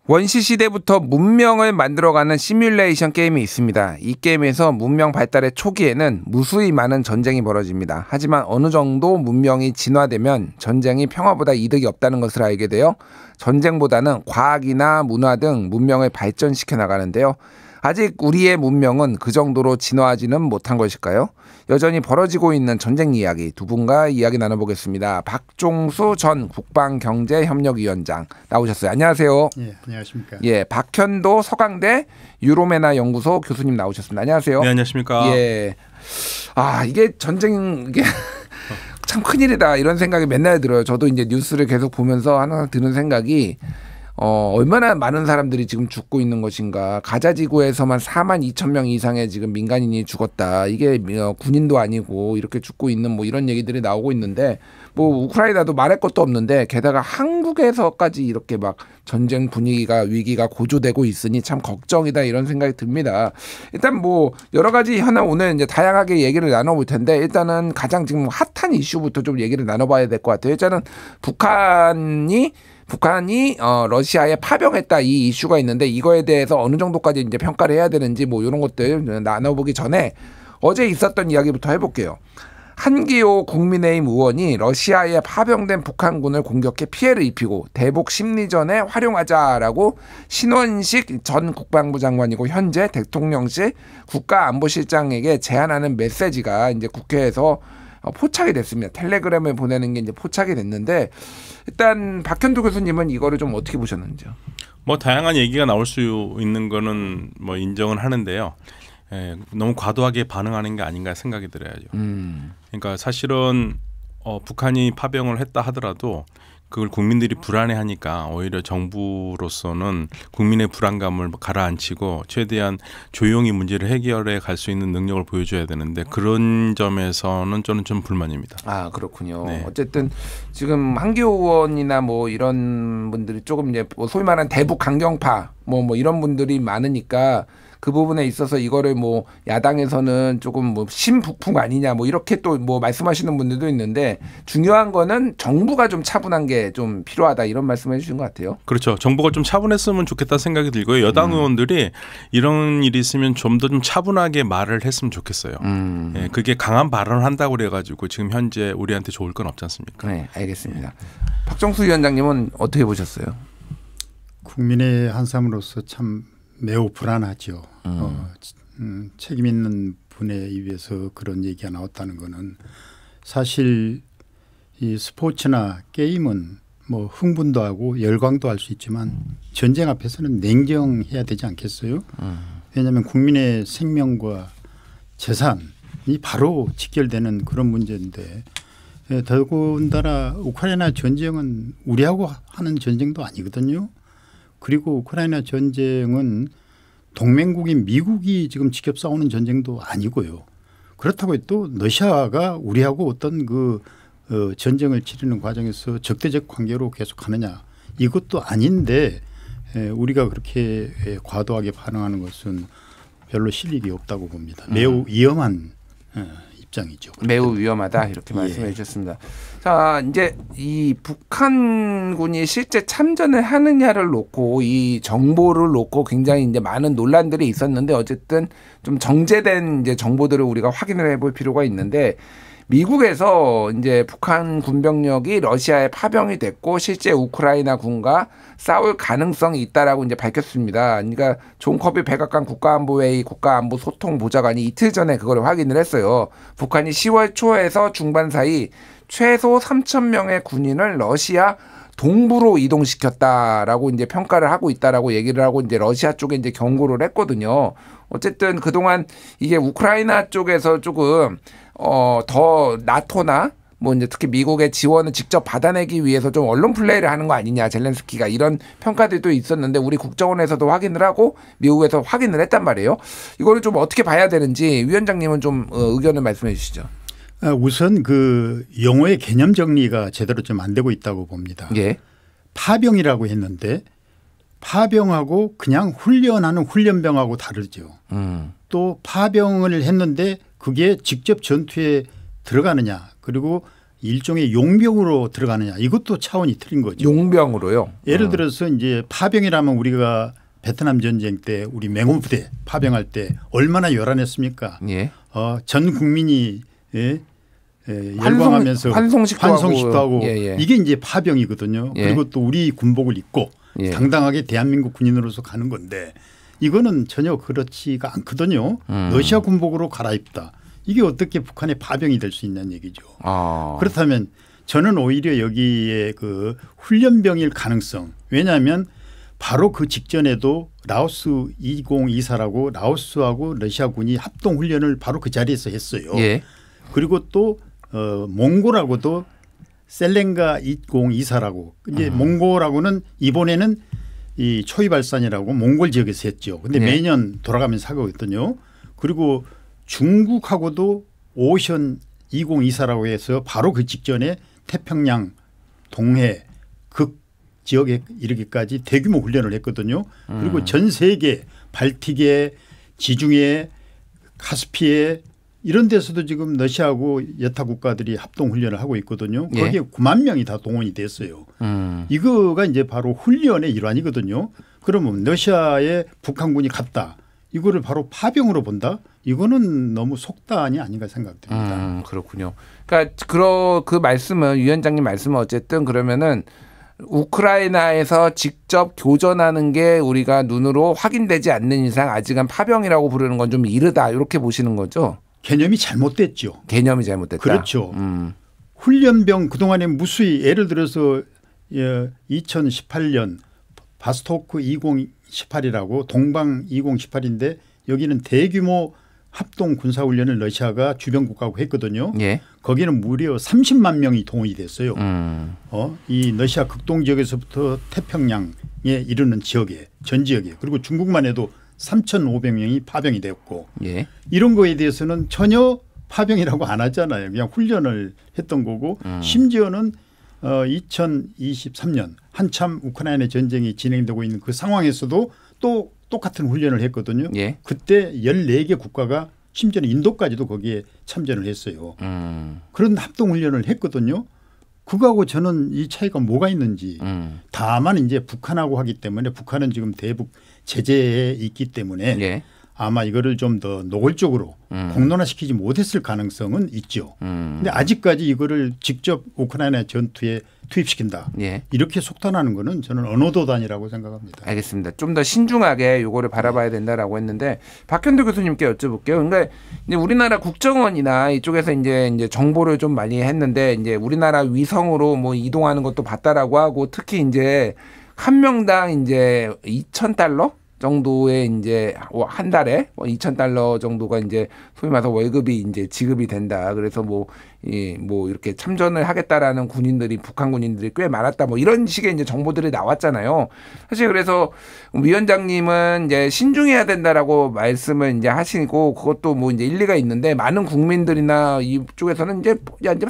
원시 시대부터 문명을 만들어가는 시뮬레이션 게임이 있습니다. 이 게임에서 문명 발달의 초기에는 무수히 많은 전쟁이 벌어집니다. 하지만 어느 정도 문명이 진화되면 전쟁이 평화보다 이득이 없다는 것을 알게 되어 전쟁보다는 과학이나 문화 등 문명을 발전시켜 나가는데요. 아직 우리의 문명은 그 정도로 진화하지는 못한 것일까요? 여전히 벌어지고 있는 전쟁 이야기 두 분과 이야기 나눠보겠습니다. 박종수 전 국방경제협력위원장 나오셨어요. 안녕하세요. 예, 안녕하십니까. 예, 박현도 서강대 유로메나 연구소 교수님 나오셨습니다. 안녕하세요. 네, 안녕하십니까. 예, 이게 전쟁 이게 참 큰일이다 이런 생각이 맨날 들어요. 저도 이제 뉴스를 계속 보면서 항상 드는 생각이 얼마나 많은 사람들이 지금 죽고 있는 것인가. 가자지구에서만 4만 2천 명 이상의 지금 민간인이 죽었다. 이게 군인도 아니고 이렇게 죽고 있는 뭐 이런 얘기들이 나오고 있는데 뭐 우크라이나도 말할 것도 없는데 게다가 한국에서까지 이렇게 막 전쟁 분위기가 위기가 고조되고 있으니 참 걱정이다 이런 생각이 듭니다. 일단 뭐 여러 가지 현안 오늘 이제 다양하게 얘기를 나눠볼 텐데 일단은 가장 지금 핫한 이슈부터 좀 얘기를 나눠봐야 될 것 같아요. 일단은 북한이 러시아에 파병했다 이 이슈가 있는데 이거에 대해서 어느 정도까지 이제 평가를 해야 되는지 뭐 이런 것들 나눠보기 전에 어제 있었던 이야기부터 해볼게요. 한기호 국민의힘 의원이 러시아에 파병된 북한군을 공격해 피해를 입히고 대북 심리전에 활용하자라고 신원식 전 국방부 장관이고 현재 대통령실 국가안보실장에게 제안하는 메시지가 이제 국회에서 포착이 됐습니다. 텔레그램을 보내는 게 이제 포착이 됐는데 일단 박현도 교수님은 이거를 좀 어떻게 보셨는지요? 뭐 다양한 얘기가 나올 수 있는 거는 뭐 인정은 하는데요. 너무 과도하게 반응하는 게 아닌가 생각이 들어야죠. 그러니까 사실은 북한이 파병을 했다 하더라도 그걸 국민들이 불안해하니까 오히려 정부로서는 국민의 불안감을 가라앉히고 최대한 조용히 문제를 해결해 갈 수 있는 능력을 보여줘야 되는데 그런 점에서는 저는 좀 불만입니다. 아 그렇군요. 네. 어쨌든 지금 한기호 의원이나 뭐 이런 분들이 조금 이제 소위 말하는 대북 강경파 뭐 이런 분들이 많으니까 그 부분에 있어서 이거를 뭐 야당에서는 조금 뭐 신북풍 아니냐 뭐 이렇게 또 뭐 말씀하시는 분들도 있는데 중요한 거는 정부가 좀 차분한 게 좀 필요하다 이런 말씀을 해주신 것 같아요. 그렇죠. 정부가 좀 차분했으면 좋겠다 생각이 들고요. 여당 의원들이 이런 일이 있으면 좀 더 좀 차분하게 말을 했으면 좋겠어요. 예, 그게 강한 발언을 한다고 그래가지고 지금 현재 우리한테 좋을 건 없지 않습니까? 네, 알겠습니다. 박정수 위원장님은 어떻게 보셨어요? 국민의 한 사람으로서 참 매우 불안하죠. 책임 있는 분에 의해서 그런 얘기가 나왔다는 거는 사실 이 스포츠나 게임은 뭐 흥분도 하고 열광도 할 수 있지만 전쟁 앞에서는 냉정해야 되지 않겠어요? 왜냐하면 국민의 생명과 재산이 바로 직결되는 그런 문제인데 더군다나 우크라이나 전쟁은 우리하고 하는 전쟁도 아니거든요. 그리고 우크라이나 전쟁은 동맹국인 미국이 지금 직접 싸우는 전쟁도 아니고요. 그렇다고 또 러시아가 우리하고 어떤 그 전쟁을 치르는 과정에서 적대적 관계로 계속하느냐 이것도 아닌데 우리가 그렇게 과도하게 반응하는 것은 별로 실익이 없다고 봅니다. 매우 위험한 입장이죠. 매우 위험하다 이렇게 말씀해 주셨습니다. 자 이제 이 북한군이 실제 참전을 하느냐를 놓고 이 정보를 놓고 굉장히 이제 많은 논란들이 있었는데 어쨌든 좀 정제된 이제 정보들을 우리가 확인을 해볼 필요가 있는데 미국에서 이제 북한 군병력이 러시아에 파병이 됐고 실제 우크라이나 군과 싸울 가능성이 있다라고 이제 밝혔습니다. 그러니까 존 커비 백악관 국가안보회의 국가안보소통보좌관이 이틀 전에 그걸 확인을 했어요. 북한이 10월 초에서 중반 사이 최소 3,000명의 군인을 러시아 동부로 이동시켰다라고 이제 평가를 하고 있다라고 얘기를 하고 이제 러시아 쪽에 이제 경고를 했거든요. 어쨌든 그동안 이게 우크라이나 쪽에서 조금 더 나토나 뭐 이제 특히 미국의 지원을 직접 받아내기 위해서 좀 언론 플레이를 하는 거 아니냐 젤렌스키가 이런 평가들도 있었는데 우리 국정원에서도 확인을 하고 미국에서 확인을 했단 말이에요. 이거를 좀 어떻게 봐야 되는지 위원장님은 좀 의견을 말씀해 주시죠. 우선 그 용어의 개념 정리가 제대로 좀 안 되고 있다고 봅니다. 예. 파병이라고 했는데 파병하고 그냥 훈련하는 훈련병하고 다르죠. 또 파병을 했는데 그게 직접 전투에 들어가느냐 그리고 일종의 용병으로 들어가느냐 이것도 차원이 틀린 거죠. 용병으로요? 예를 들어서 이제 파병이라면 우리가 베트남 전쟁 때 우리 맹호부대 파병할 때 얼마나 요란했습니까? 예. 전 국민이 열광하면서 환송식도 하고 예. 이게 이제 파병이거든요. 예. 그리고 또 우리 군복을 입고 예. 당당하게 대한민국 군인으로서 가는 건데 이거는 전혀 그렇지가 않거든요. 러시아 군복으로 갈아입다. 이게 어떻게 북한의 파병이 될 수 있냐는 얘기죠. 그렇다면 저는 오히려 여기에 그 훈련병일 가능성. 왜냐하면 바로 그 직전에도 라오스 2024라고 라오스하고 러시아군이 합동 훈련을 바로 그 자리에서 했어요. 예. 그리고 또 몽골하고도 셀렌가 2024라고 이제 몽골하고는 이번에는 이 초이발산이라고 몽골 지역에서 했죠. 근데 네. 매년 돌아가면서 하거든요. 그리고 중국하고도 오션 2024라고 해서 바로 그 직전에 태평양 동해 극 지역에 이르기까지 대규모 훈련을 했거든요. 그리고 전 세계 발틱에 지중해 카스피에 이런 데서도 지금 러시아하고 여타 국가들이 합동 훈련을 하고 있거든요. 예. 거기에 9만 명이 다 동원이 됐어요. 이거가 이제 바로 훈련의 일환이거든요. 그러면 러시아에 북한군이 갔다. 이거를 바로 파병으로 본다. 이거는 너무 속단이 아닌가 생각됩니다. 그렇군요. 그러니까 그 말씀은 위원장님 말씀은 어쨌든 그러면은 우크라이나에서 직접 교전하는 게 우리가 눈으로 확인되지 않는 이상 아직은 파병이라고 부르는 건 좀 이르다 이렇게 보시는 거죠? 개념이 잘못됐죠. 개념이 잘못됐다. 그렇죠. 훈련병 그동안에 무수히 예를 들어서 2018년 바스토크 2018이라고 동방 2018인데 여기는 대규모 합동 군사훈련을 러시아가 주변 국가하고 했거든요. 예. 거기는 무려 30만 명이 동원이 됐어요. 이 러시아 극동 지역에서부터 태평양에 이르는 지역에 전 지역에 그리고 중국만 해도 3,500명이 파병이 되었고 예. 이런 거에 대해서는 전혀 파병이라고 안 하잖아요. 그냥 훈련을 했던 거고 심지어는 2023년 한참 우크라이나 전쟁이 진행되고 있는 그 상황에서도 또 똑같은 훈련을 했거든요. 예. 그때 14개 국가가 심지어는 인도까지도 거기에 참전을 했어요. 그런 합동훈련을 했거든요. 그거하고 저는 이 차이가 뭐가 있는지 다만 이제 북한하고 하기 때문에 북한은 지금 대북 제재에 있기 때문에 예. 아마 이거를 좀 더 노골적으로 공론화시키지 못했을 가능성은 있죠. 그런데 아직까지 이거를 직접 우크라이나 전투에 투입시킨다. 예. 이렇게 속단하는 거는 저는 언어도단이라고 생각합니다. 알겠습니다. 좀 더 신중하게 이거를 바라봐야 된다라고 했는데 박현도 교수님께 여쭤볼게요. 그러니까 이제 우리나라 국정원이나 이쪽에서 이제 정보를 좀 많이 했는데 이제 우리나라 위성으로 뭐 이동하는 것도 봤다라고 하고 특히 이제 한 명당 이제 $2,000 정도의 이제 한 달에 $2,000 정도가 이제 소위 말해서 월급이 이제 지급이 된다. 그래서 뭐 이렇게 참전을 하겠다라는 군인들이 북한 군인들이 꽤 많았다. 뭐 이런 식의 이제 정보들이 나왔잖아요. 사실 그래서 위원장님은 이제 신중해야 된다라고 말씀을 이제 하시고 그것도 뭐 이제 일리가 있는데 많은 국민들이나 이쪽에서는 이제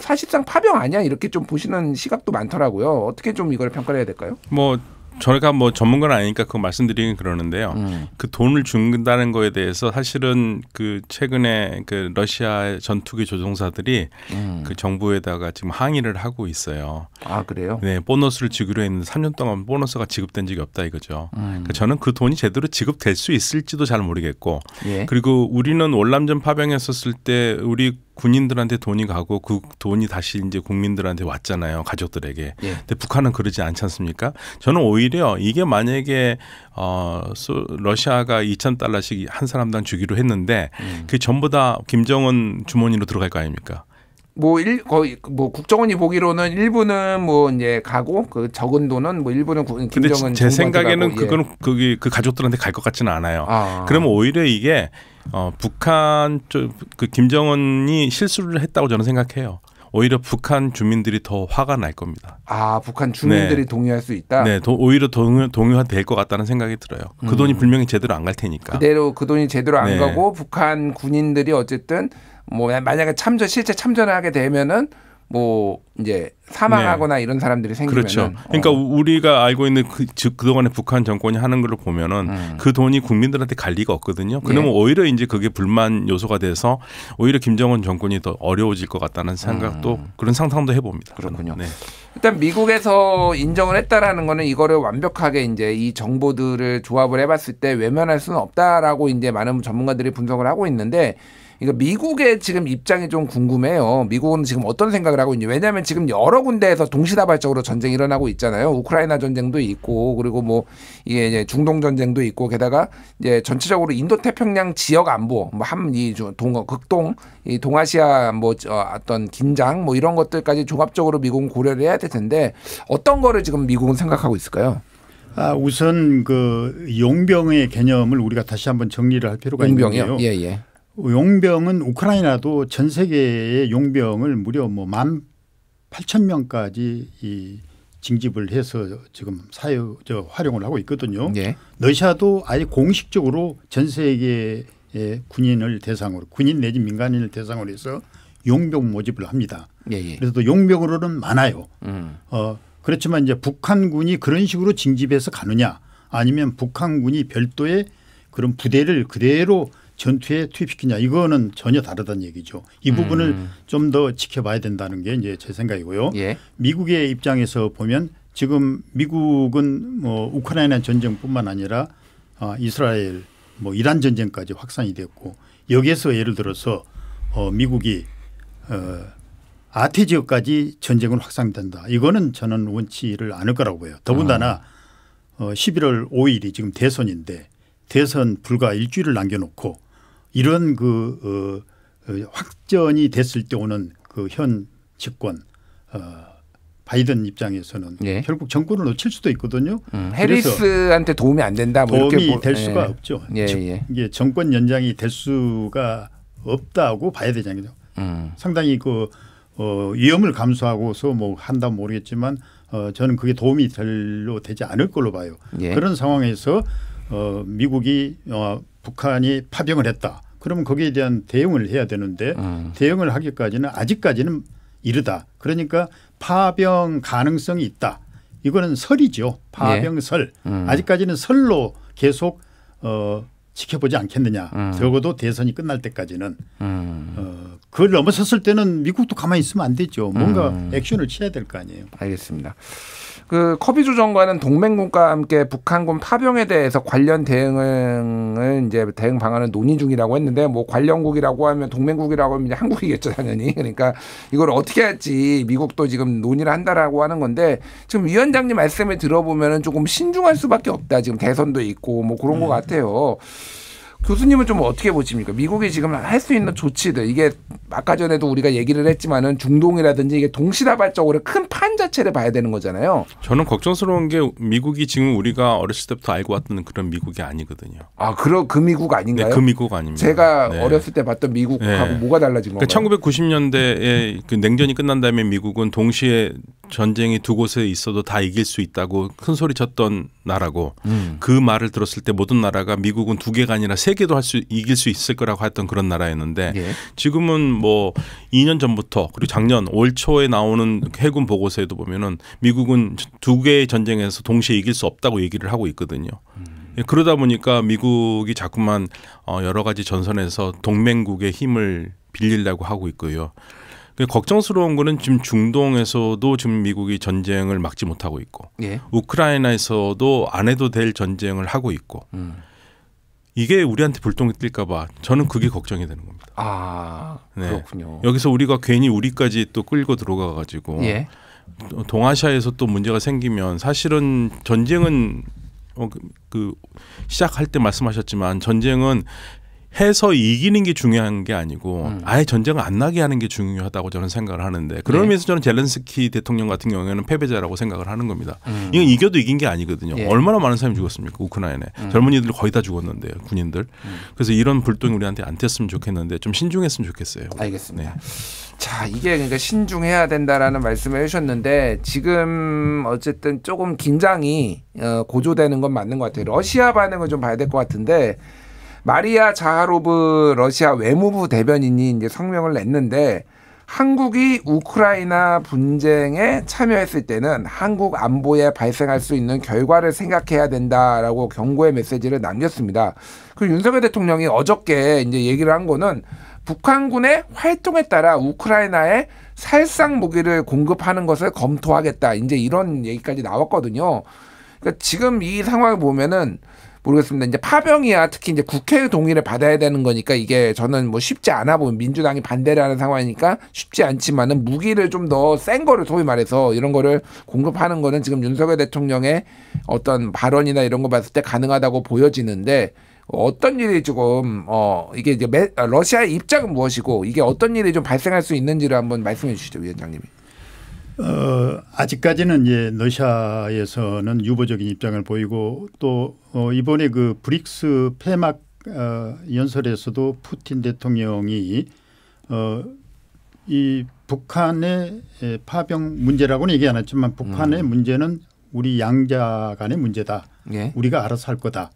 사실상 파병 아니야 이렇게 좀 보시는 시각도 많더라고요. 어떻게 좀 이걸 평가해야 될까요? 뭐 저희가 뭐 전문가는 아니니까 그거 말씀드리긴 그러는데요. 그 돈을 준다는 거에 대해서 사실은 그 최근에 그 러시아 전투기 조종사들이 그 정부에다가 지금 항의를 하고 있어요. 아 그래요? 네, 보너스를 주기로 했는데 3년 동안 보너스가 지급된 적이 없다 이거죠. 그러니까 저는 그 돈이 제대로 지급될 수 있을지도 잘 모르겠고, 예. 그리고 우리는 월남전 파병했었을 때 우리 군인들한테 돈이 가고 그 돈이 다시 이제 국민들한테 왔잖아요. 가족들에게. 예. 근데 북한은 그러지 않지 않습니까? 저는 오히려 이게 만약에 러시아가 $2,000씩 한 사람당 주기로 했는데 그게 전부 다 김정은 주머니로 들어갈 거 아닙니까? 거의 국정원이 보기로는 일부는 뭐 이제 가고 그 적은 돈은 뭐 일부는 김정은. 근데 제 생각에는 가고, 그거는 그 가족들한테 갈 것 같지는 않아요. 아. 그러면 오히려 이게 북한 그 김정은이 실수를 했다고 저는 생각해요. 오히려 북한 주민들이 더 화가 날 겁니다. 아, 북한 주민들이 네. 동의할 수 있다. 네, 오히려 동요될 것 같다는 생각이 들어요. 그 돈이 분명히 제대로 안 갈 테니까. 그대로 그 돈이 제대로 안 네. 가고 북한 군인들이 어쨌든 뭐 만약에 실제 참전을 하게 되면은 뭐 이제 사망하거나 이런 사람들이 생기면 그렇죠. 그러니까 우리가 알고 있는 그동안의 북한 정권이 하는 걸 보면은 그 돈이 국민들한테 갈 리가 없거든요. 그러면 오히려 이제 그게 불만 요소가 돼서 오히려 김정은 정권이 더 어려워질 것 같다는 생각도 그런 상상도 해봅니다. 그렇군요. 일단 미국에서 인정을 했다라는 거는 이거를 완벽하게 이제 이 정보들을 조합을 해봤을 때 외면할 수는 없다라고 이제 많은 전문가들이 분석을 하고 있는데. 이거 미국의 지금 입장이 좀 궁금해요. 미국은 지금 어떤 생각을 하고 있는지. 왜냐하면 지금 여러 군데에서 동시다발적으로 전쟁이 일어나고 있잖아요. 우크라이나 전쟁도 있고 그리고 뭐 이게 이제 중동 전쟁도 있고 게다가 이제 전체적으로 인도 태평양 지역 안보, 뭐 극동, 이 동아시아 뭐 어떤 긴장 뭐 이런 것들까지 종합적으로 미국은 고려를 해야 될 텐데 어떤 거를 지금 미국은 생각하고 있을까요? 우선 그 용병의 개념을 우리가 다시 한번 정리를 할 필요가 있는데요. 예. 용병은 우크라이나도 전 세계의 용병을 무려 뭐 18,000명까지 이 징집을 해서 지금 활용을 하고 있거든요. 예. 러시아도 아예 공식적으로 전 세계의 군인을 대상으로 군인 내지 민간인을 대상으로 해서 용병 모집을 합니다. 그래서 또 용병으로는 많아요. 그렇지만 이제 북한군이 그런 식으로 징집해서 가느냐 아니면 북한군이 별도의 그런 부대를 그대로 전투에 투입시키냐 이거는 전혀 다르다는 얘기죠. 이 부분을 좀 더 지켜봐야 된다는 게 이제 제 생각이고요. 미국의 입장에서 보면 지금 미국은 뭐 우크라이나 전쟁뿐만 아니라 이스라엘 뭐 이란 전쟁까지 확산이 됐고 여기에서 예를 들어서 미국이 아태 지역까지 전쟁은 확산된다. 이거는 저는 원치를 않을 거라고 봐요. 더군다나 11월 5일이 지금 대선인데 대선 불과 일주일을 남겨놓고 이런 확전이 됐을 때 오는 그 현 집권 바이든 입장에서는 결국 정권을 놓칠 수도 있거든요. 해리스한테 도움이 안 된다. 뭐 도움이 이렇게 될 수가 없죠. 이게 정권 연장이 될 수가 없다고 봐야 되잖아요. 상당히 그 위험을 감수하고서 뭐 한다 모르겠지만 저는 그게 도움이 별로 되지 않을 걸로 봐요. 그런 상황에서 미국이 북한이 파병을 했다. 그러면 거기에 대한 대응을 해야 되는데 대응을 하기까지는 아직까지는 이르다. 그러니까 파병 가능성이 있다. 이거는 설이죠. 파병설. 아직까지는 설로 계속 지켜보지 않겠느냐. 적어도 대선이 끝날 때까지는. 그걸 넘어섰을 때는 미국도 가만히 있으면 안 되죠. 뭔가 액션을 취해야 될 거 아니에요. 알겠습니다. 그 커비조 장관은 동맹국과 함께 북한군 파병에 대해서 관련 대응 방안을 논의 중이라고 했는데 뭐 관련국이라고 하면 동맹국이라고 하면 이제 한국이겠죠 당연히. 그러니까 이걸 어떻게 할지 미국도 지금 논의를 한다라고 하는 건데 지금 위원장님 말씀을 들어보면은 조금 신중할 수밖에 없다. 지금 대선도 있고 뭐 그런 것 같아요. 교수님은 좀 어떻게 보십니까? 미국이 지금 할 수 있는 조치들 이게 아까 전에도 우리가 얘기를 했지만은 중동이라든지 이게 동시다발적으로 큰 판 자체를 봐야 되는 거잖아요. 저는 걱정스러운 게 미국이 지금 우리가 어렸을 때부터 알고 왔던 그런 미국이 아니거든요. 그 미국 아닌가요? 네, 그 미국 아닙니다. 제가 어렸을 때 봤던 미국하고 뭐가 달라진 건가요? 1990년대에 그 냉전이 끝난 다음에 미국은 동시에 전쟁이 두 곳에 있어도 다 이길 수 있다고 큰 소리 쳤던 나라고 그 말을 들었을 때 모든 나라가 미국은 두 개가 아니라 세 개도 이길 수 있을 거라고 했던 그런 나라였는데 지금은 뭐 2년 전부터 그리고 작년 올 초에 나오는 해군 보고서에도 보면은 미국은 두 개의 전쟁에서 동시에 이길 수 없다고 얘기를 하고 있거든요. 그러다 보니까 미국이 자꾸만 여러 가지 전선에서 동맹국의 힘을 빌리려고 하고 있고요. 걱정스러운 거는 지금 중동에서도 지금 미국이 전쟁을 막지 못하고 있고 우크라이나에서도 안 해도 될 전쟁을 하고 있고 이게 우리한테 불똥이 뛸까 봐 저는 그게 걱정이 되는 겁니다. 그렇군요. 여기서 우리가 괜히 우리까지 또 끌고 들어가 가지고 동아시아에서 또 문제가 생기면 사실은 전쟁은 시작할 때 말씀하셨지만 전쟁은 해서 이기는 게 중요한 게 아니고 아예 전쟁을 안 나게 하는 게 중요하다고 저는 생각을 하는데 그런 의미에서 저는 젤렌스키 대통령 같은 경우에는 패배자라고 생각을 하는 겁니다. 이건 이겨도 이긴 게 아니거든요. 얼마나 많은 사람이 죽었습니까? 우크라이나에. 젊은이들 거의 다 죽었는데요. 군인들. 그래서 이런 불똥이 우리한테 안 튀었으면 좋겠는데 좀 신중했으면 좋겠어요. 알겠습니다. 자, 이게 그러니까 신중해야 된다라는 말씀을 해주셨는데 지금 어쨌든 조금 긴장이 고조되는 건 맞는 것 같아요. 러시아 반응을 좀 봐야 될 것 같은데 마리아 자하로브 러시아 외무부 대변인이 이제 성명을 냈는데 한국이 우크라이나 분쟁에 참여했을 때는 한국 안보에 발생할 수 있는 결과를 생각해야 된다라고 경고의 메시지를 남겼습니다. 그리고 윤석열 대통령이 어저께 이제 얘기를 한 거는 북한군의 활동에 따라 우크라이나에 살상 무기를 공급하는 것을 검토하겠다. 이제 이런 얘기까지 나왔거든요. 그러니까 지금 이 상황을 보면은 모르겠습니다. 이제 파병이야 특히 이제 국회 동의를 받아야 되는 거니까 이게 저는 뭐 쉽지 않아 보면 민주당이 반대를 하는 상황이니까 쉽지 않지만은 무기를 좀 더 센 거를 소위 말해서 이런 거를 공급하는 거는 지금 윤석열 대통령의 어떤 발언이나 이런 거 봤을 때 가능하다고 보여지는데 어떤 일이 조금 이게 이제 러시아의 입장은 무엇이고 이게 어떤 일이 좀 발생할 수 있는지를 한번 말씀해 주시죠, 위원장님이. 아직까지는 이제 러시아에서는 유보적인 입장을 보이고 또 이번에 그 브릭스 폐막 연설에서도 푸틴 대통령이 이 북한의 파병 문제라고는 얘기 안 했지만 북한의 문제는 우리 양자 간의 문제다. 예. 우리가 알아서 할 거다.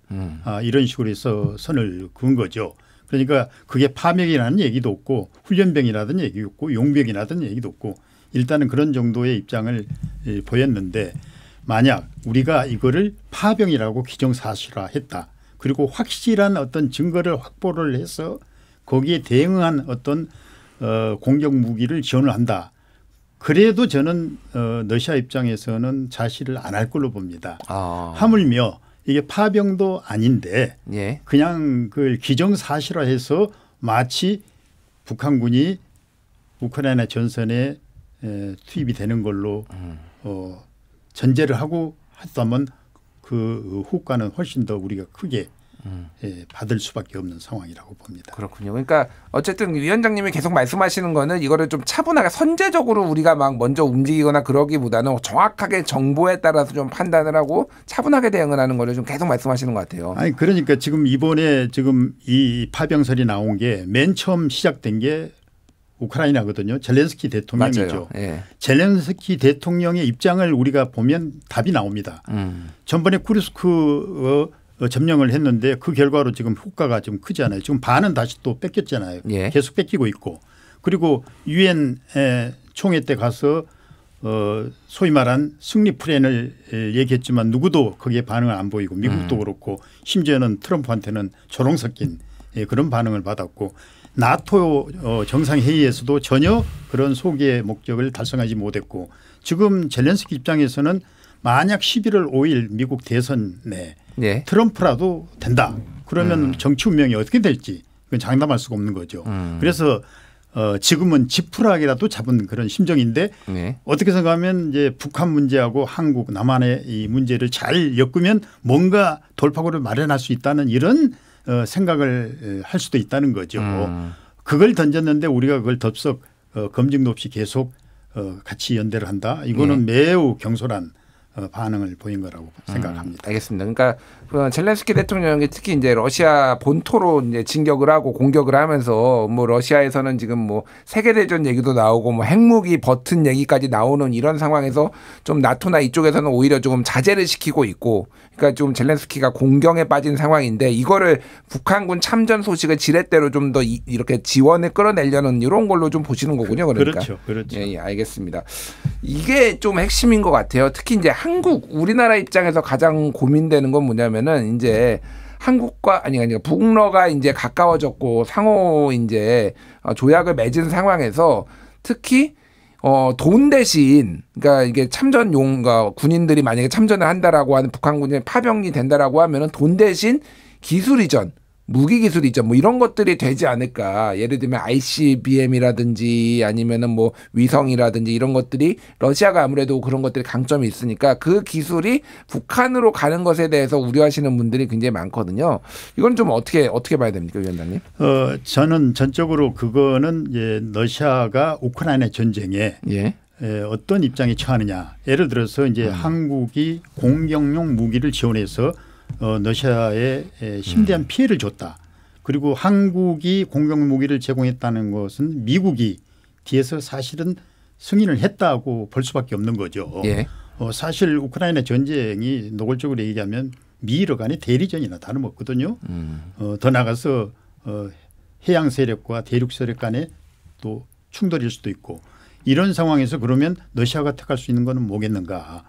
이런 식으로 해서 선을 그은 거죠. 그러니까 그게 파병이라는 얘기도 없고 훈련병이라든 얘기도 없고 용병이라든 얘기도 없고 일단은 그런 정도의 입장을 보였는데 만약 우리가 이거를 파병이라고 기정사실화했다. 그리고 확실한 어떤 증거를 확보를 해서 거기에 대응한 어떤 공격 무기를 지원을 한다. 그래도 저는 러시아 입장에서는 자시를 안 할 걸로 봅니다. 하물며 이게 파병도 아닌데 예. 그냥 그걸 기정사실화해서 마치 북한군이 우크라이나 전선에 투입이 되는 걸로 전제를 하고 했다면 그 효과는 훨씬 더 우리가 크게 받을 수밖에 없는 상황이라고 봅니다. 그렇군요. 그러니까 어쨌든 위원장님이 계속 말씀하시는 거는 이거를 좀 차분하게 선제적으로 우리가 막 먼저 움직이거나 그러기보다는 정확하게 정보에 따라서 좀 판단을 하고 차분하게 대응을 하는 거를 좀 계속 말씀하시는 것 같아요. 아니 그러니까 지금 이번에 지금 이 파병설이 나온 게 맨 처음 시작된 게 우크라이나거든요. 젤렌스키 대통령이죠. 예. 젤렌스키 대통령의 입장을 우리가 보면 답이 나옵니다. 전번에 쿠르스크 점령을 했는데 그 결과로 지금 효과가 좀 크지 않아요. 지금 반은 다시 또 뺏겼잖아요. 예. 계속 뺏기고 있고. 그리고 유엔 총회 때 가서 소위 말한 승리 플랜을 얘기했지만 누구도 거기에 반응을 안 보이고 미국도 그렇고 심지어는 트럼프한테는 조롱 섞인 그런 반응을 받았고 나토 정상회의에서도 전혀 그런 소기의 목적을 달성하지 못했고 지금 젤렌스키 입장에서는 만약 11월 5일 미국 대선에 예. 트럼프라도 된다. 그러면 정치 운명이 어떻게 될지 그건 장담할 수가 없는 거죠. 그래서 지금은 지푸라기라도 잡은 그런 심정인데 네. 어떻게 생각하면 이제 북한 문제하고 한국 남한의 이 문제를 잘 엮으면 뭔가 돌파구를 마련할 수 있다는 이런 생각을 할 수도 있다는 거죠. 그걸 던졌는데 우리가 그걸 덥석 검증도 없이 계속 같이 연대를 한다. 이거는 매우 경솔한 반응을 보인 거라고 생각합니다. 알겠습니다. 그러니까 젤렌스키 대통령이 특히 이제 러시아 본토로 이제 진격을 하고 공격을 하면서 뭐 러시아에서는 지금 뭐 세계대전 얘기도 나오고 뭐 핵무기 버튼 얘기까지 나오는 이런 상황에서 좀 나토나 이쪽에서는 오히려 조금 자제를 시키고 있고 그러니까 좀 젤렌스키가 공경에 빠진 상황인데 이거를 북한군 참전 소식을 지렛대로 좀 더 이렇게 지원을 끌어내려는 이런 걸로 좀 보시는 거군요. 그러니까. 그렇죠. 예, 알겠습니다. 이게 좀 핵심인 것 같아요. 특히 이제 우리나라 입장에서 가장 고민되는 건 뭐냐면은 이제 한국과 아니 북러가 이제 가까워졌고 상호 이제 조약을 맺은 상황에서 특히 돈 대신 그러니까 이게 참전용 군인들이 만약에 참전을 한다라고 하는 북한군이 파병이 된다라고 하면은 돈 대신 기술 이전 무기 기술 이전 뭐 이런 것들이 되지 않을까. 예를 들면 ICBM이라든지 아니면은 뭐 위성이라든지 이런 것들이 러시아가 아무래도 그런 것들이 강점이 있으니까 그 기술이 북한으로 가는 것에 대해서 우려하시는 분들이 굉장히 많거든요. 이건 좀 어떻게 봐야 됩니까, 위원장님? 저는 전적으로 그거는 이제 러시아가 우크라이나 전쟁에 어떤 입장에 처하느냐. 예를 들어서 이제 한국이 공격용 무기를 지원해서 러시아에 심대한 피해를 줬다. 그리고 한국이 공격 무기를 제공했다는 것은 미국이 뒤에서 사실은 승인을 했다고 볼 수밖에 없는 거죠. 예. 사실 우크라이나 전쟁이 노골적으로 얘기하면 미일 간의 대리전이나 다름없거든요. 더 나가서 해양 세력과 대륙 세력 간의 또 충돌일 수도 있고 이런 상황에서 그러면 러시아가 택할 수 있는 거는 뭐겠는가.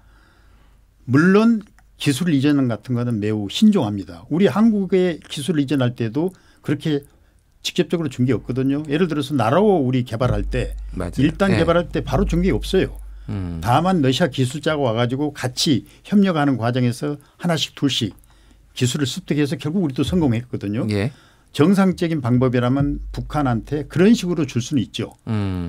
물론 기술 이전 같은 거는 매우 신중합니다. 우리 한국의 기술 이전할 때도 그렇게 직접적으로 준 게 없거든요. 예를 들어서 나라오 우리 개발할 때 맞아요. 일단 네. 개발할 때 바로 준 게 없어요. 다만 러시아 기술자가 와가지고 같이 협력하는 과정에서 하나씩 둘씩 기술을 습득해서 결국 우리도 성공했거든요. 예. 정상적인 방법이라면 북한한테 그런 식으로 줄 수는 있죠.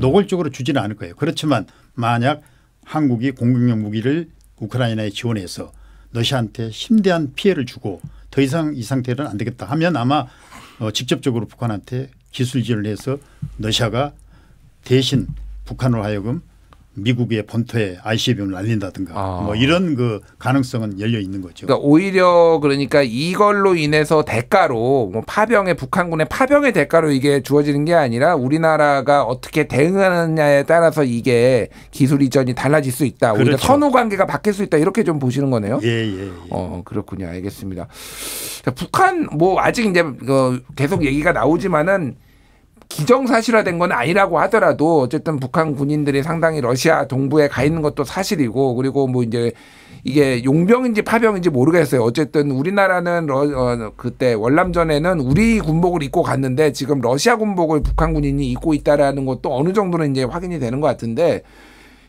노골적으로 주지는 않을 거예요. 그렇지만 만약 한국이 공격용 무기를 우크라이나에 지원해서 러시아한테 심대한 피해를 주고 더 이상 이 상태는 안 되겠다 하면 아마 직접적으로 북한한테 기술 지원을 해서 러시아가 대신 북한으로 하여금 미국의 본토에 ICBM을 날린다든가 뭐 이런 그 가능성은 열려 있는 거죠. 그러니까 오히려 그러니까 이걸로 인해서 대가로 뭐 파병의 북한군의 파병의 대가로 이게 주어지는 게 아니라 우리나라가 어떻게 대응하느냐에 따라서 이게 기술 이전이 달라질 수 있다. 오히려 그렇죠. 선후 관계가 바뀔 수 있다. 이렇게 좀 보시는 거네요. 예. 그렇군요. 알겠습니다. 자, 북한 뭐 아직 이제 계속 얘기가 나오지만은 기정사실화된 건 아니라고 하더라도 어쨌든 북한 군인들이 상당히 러시아 동부에 가 있는 것도 사실이고 그리고 뭐 이제 이게 용병인지 파병인지 모르겠어요. 어쨌든 우리나라는 그때 월남전에는 우리 군복을 입고 갔는데 지금 러시아 군복을 북한 군인이 입고 있다라는 것도 어느 정도는 이제 확인이 되는 것 같은데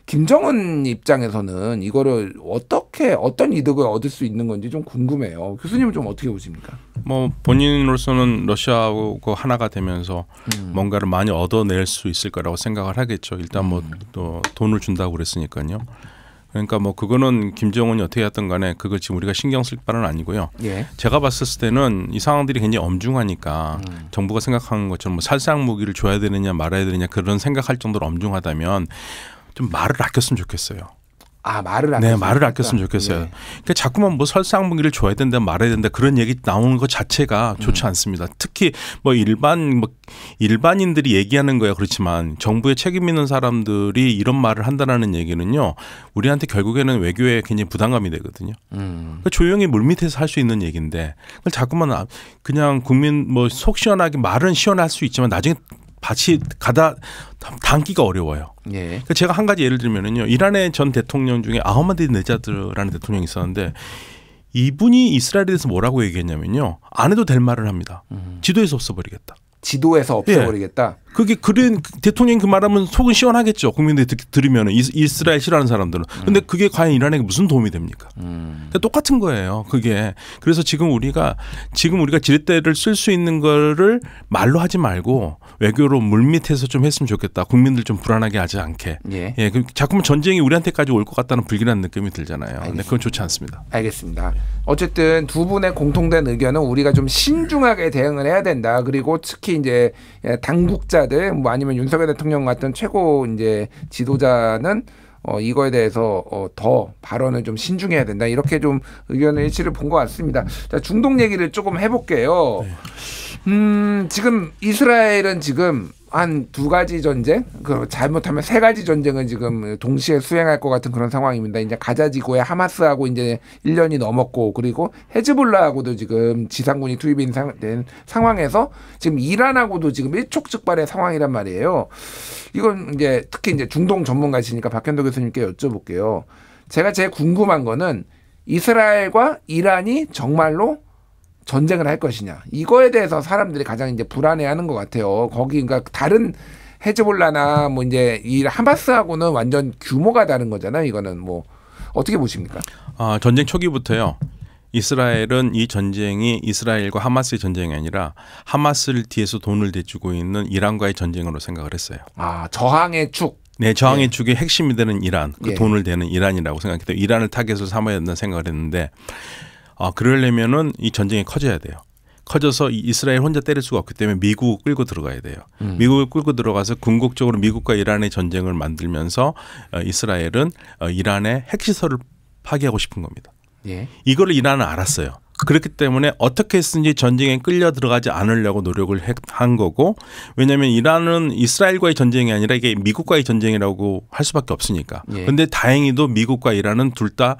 김정은 입장에서는 이거를 어떤 이득을 얻을 수 있는 건지 좀 궁금해요. 교수님은 좀 어떻게 보십니까? 뭐 본인으로서는 러시아하고 하나가 되면서 뭔가를 많이 얻어낼 수 있을 거라고 생각을 하겠죠. 일단 뭐 또 돈을 준다고 그랬으니까요. 그러니까 뭐 그거는 김정은이 어떻게 하든 간에 그거 지금 우리가 신경 쓸 바는 아니고요. 예. 제가 봤을 때는 이 상황들이 굉장히 엄중하니까 정부가 생각하는 것처럼 뭐 살상 무기를 줘야 되느냐 말아야 되느냐 그런 생각할 정도로 엄중하다면 좀 말을 아꼈으면 좋겠어요. 말을 아꼈으면 좋겠어요. 네. 그러니까 자꾸만 뭐 설상 무기를 줘야 된다 말아야 된다 그런 얘기 나오는 것 자체가 좋지 않습니다. 특히 뭐 일반인들이 얘기하는 거야 그렇지만 정부에 책임 있는 사람들이 이런 말을 한다라는 얘기는요. 우리한테 결국에는 외교에 굉장히 부담감이 되거든요. 그러니까 조용히 물밑에서 할 수 있는 얘기인데 그걸 자꾸만 그냥 국민 뭐 속 시원하게 말은 시원할 수 있지만 나중에 같이 가다 담기가 어려워요. 예. 그러니까 제가 한 가지 예를 들면은요. 이란의 전 대통령 중에 아흐마디네자드라는 대통령이 있었는데 이분이 이스라엘에 대해서 뭐라고 얘기했냐면요. 안 해도 될 말을 합니다. 지도에서 없애버리겠다. 지도에서 없애버리겠다. 그게 그런 대통령이 그 말하면 속은 시원하겠죠. 국민들이 들으면 이스라엘 싫어하는 사람들은. 그런데 그게 과연 이란에게 무슨 도움이 됩니까? 그러니까 똑같은 거예요. 그게. 그래서 지금 우리가 지렛대를 쓸 수 있는 거를 말로 하지 말고 외교로 물밑에서 좀 했으면 좋겠다. 국민들 좀 불안하게 하지 않게. 예. 자꾸만 전쟁이 우리한테까지 올 것 같다는 불길한 느낌이 들잖아요. 근데 그건 좋지 않습니다. 알겠습니다. 어쨌든 두 분의 공통된 의견은 우리가 좀 신중하게 대응을 해야 된다. 그리고 특히 이제 당국자들 뭐 아니면 윤석열 대통령 같은 최고 이제 지도자는 이거에 대해서 더 발언을 좀 신중해야 된다. 이렇게 좀 의견의 일치를 본 것 같습니다. 자, 중동 얘기를 조금 해볼게요. 지금 이스라엘은 지금 한 두 가지 전쟁, 잘못하면 세 가지 전쟁을 지금 동시에 수행할 것 같은 그런 상황입니다. 이제 가자 지구에 하마스하고 이제 1년이 넘었고, 그리고 헤즈볼라하고도 지금 지상군이 투입이 된 상황에서 지금 이란하고도 지금 일촉즉발의 상황이란 말이에요. 이건 이제 특히 이제 중동 전문가시니까 박현도 교수님께 여쭤볼게요. 제가 제일 궁금한 거는 이스라엘과 이란이 정말로 전쟁을 할 것이냐, 이거에 대해서 사람들이 가장 이제 불안해하는 것 같아요. 거기 그러니까 다른 헤즈볼라나 뭐 이제 이 하마스하고는 완전 규모가 다른 거잖아요. 이거는 뭐 어떻게 보십니까? 전쟁 초기부터요. 이스라엘은 이 전쟁이 이스라엘과 하마스의 전쟁이 아니라 하마스를 뒤에서 돈을 대주고 있는 이란과의 전쟁으로 생각을 했어요. 저항의 축. 네, 저항의 축의 핵심이 되는 이란, 그 예. 돈을 대는 이란이라고 생각했기 때문에 이란을 타겟으로 삼아야 된다는 생각을 했는데 그러려면은 이 전쟁이 커져야 돼요. 커져서 이스라엘 혼자 때릴 수가 없기 때문에 미국을 끌고 들어가야 돼요. 미국을 끌고 들어가서 궁극적으로 미국과 이란의 전쟁을 만들면서 이스라엘은 이란의 핵시설을 파괴하고 싶은 겁니다. 예. 이걸 이란은 알았어요. 그렇기 때문에 어떻게 해서든지 전쟁에 끌려 들어가지 않으려고 노력을 한 거고, 왜냐하면 이란은 이스라엘과의 전쟁이 아니라 이게 미국과의 전쟁이라고 할 수밖에 없으니까. 그런데 예. 다행히도 미국과 이란은 둘 다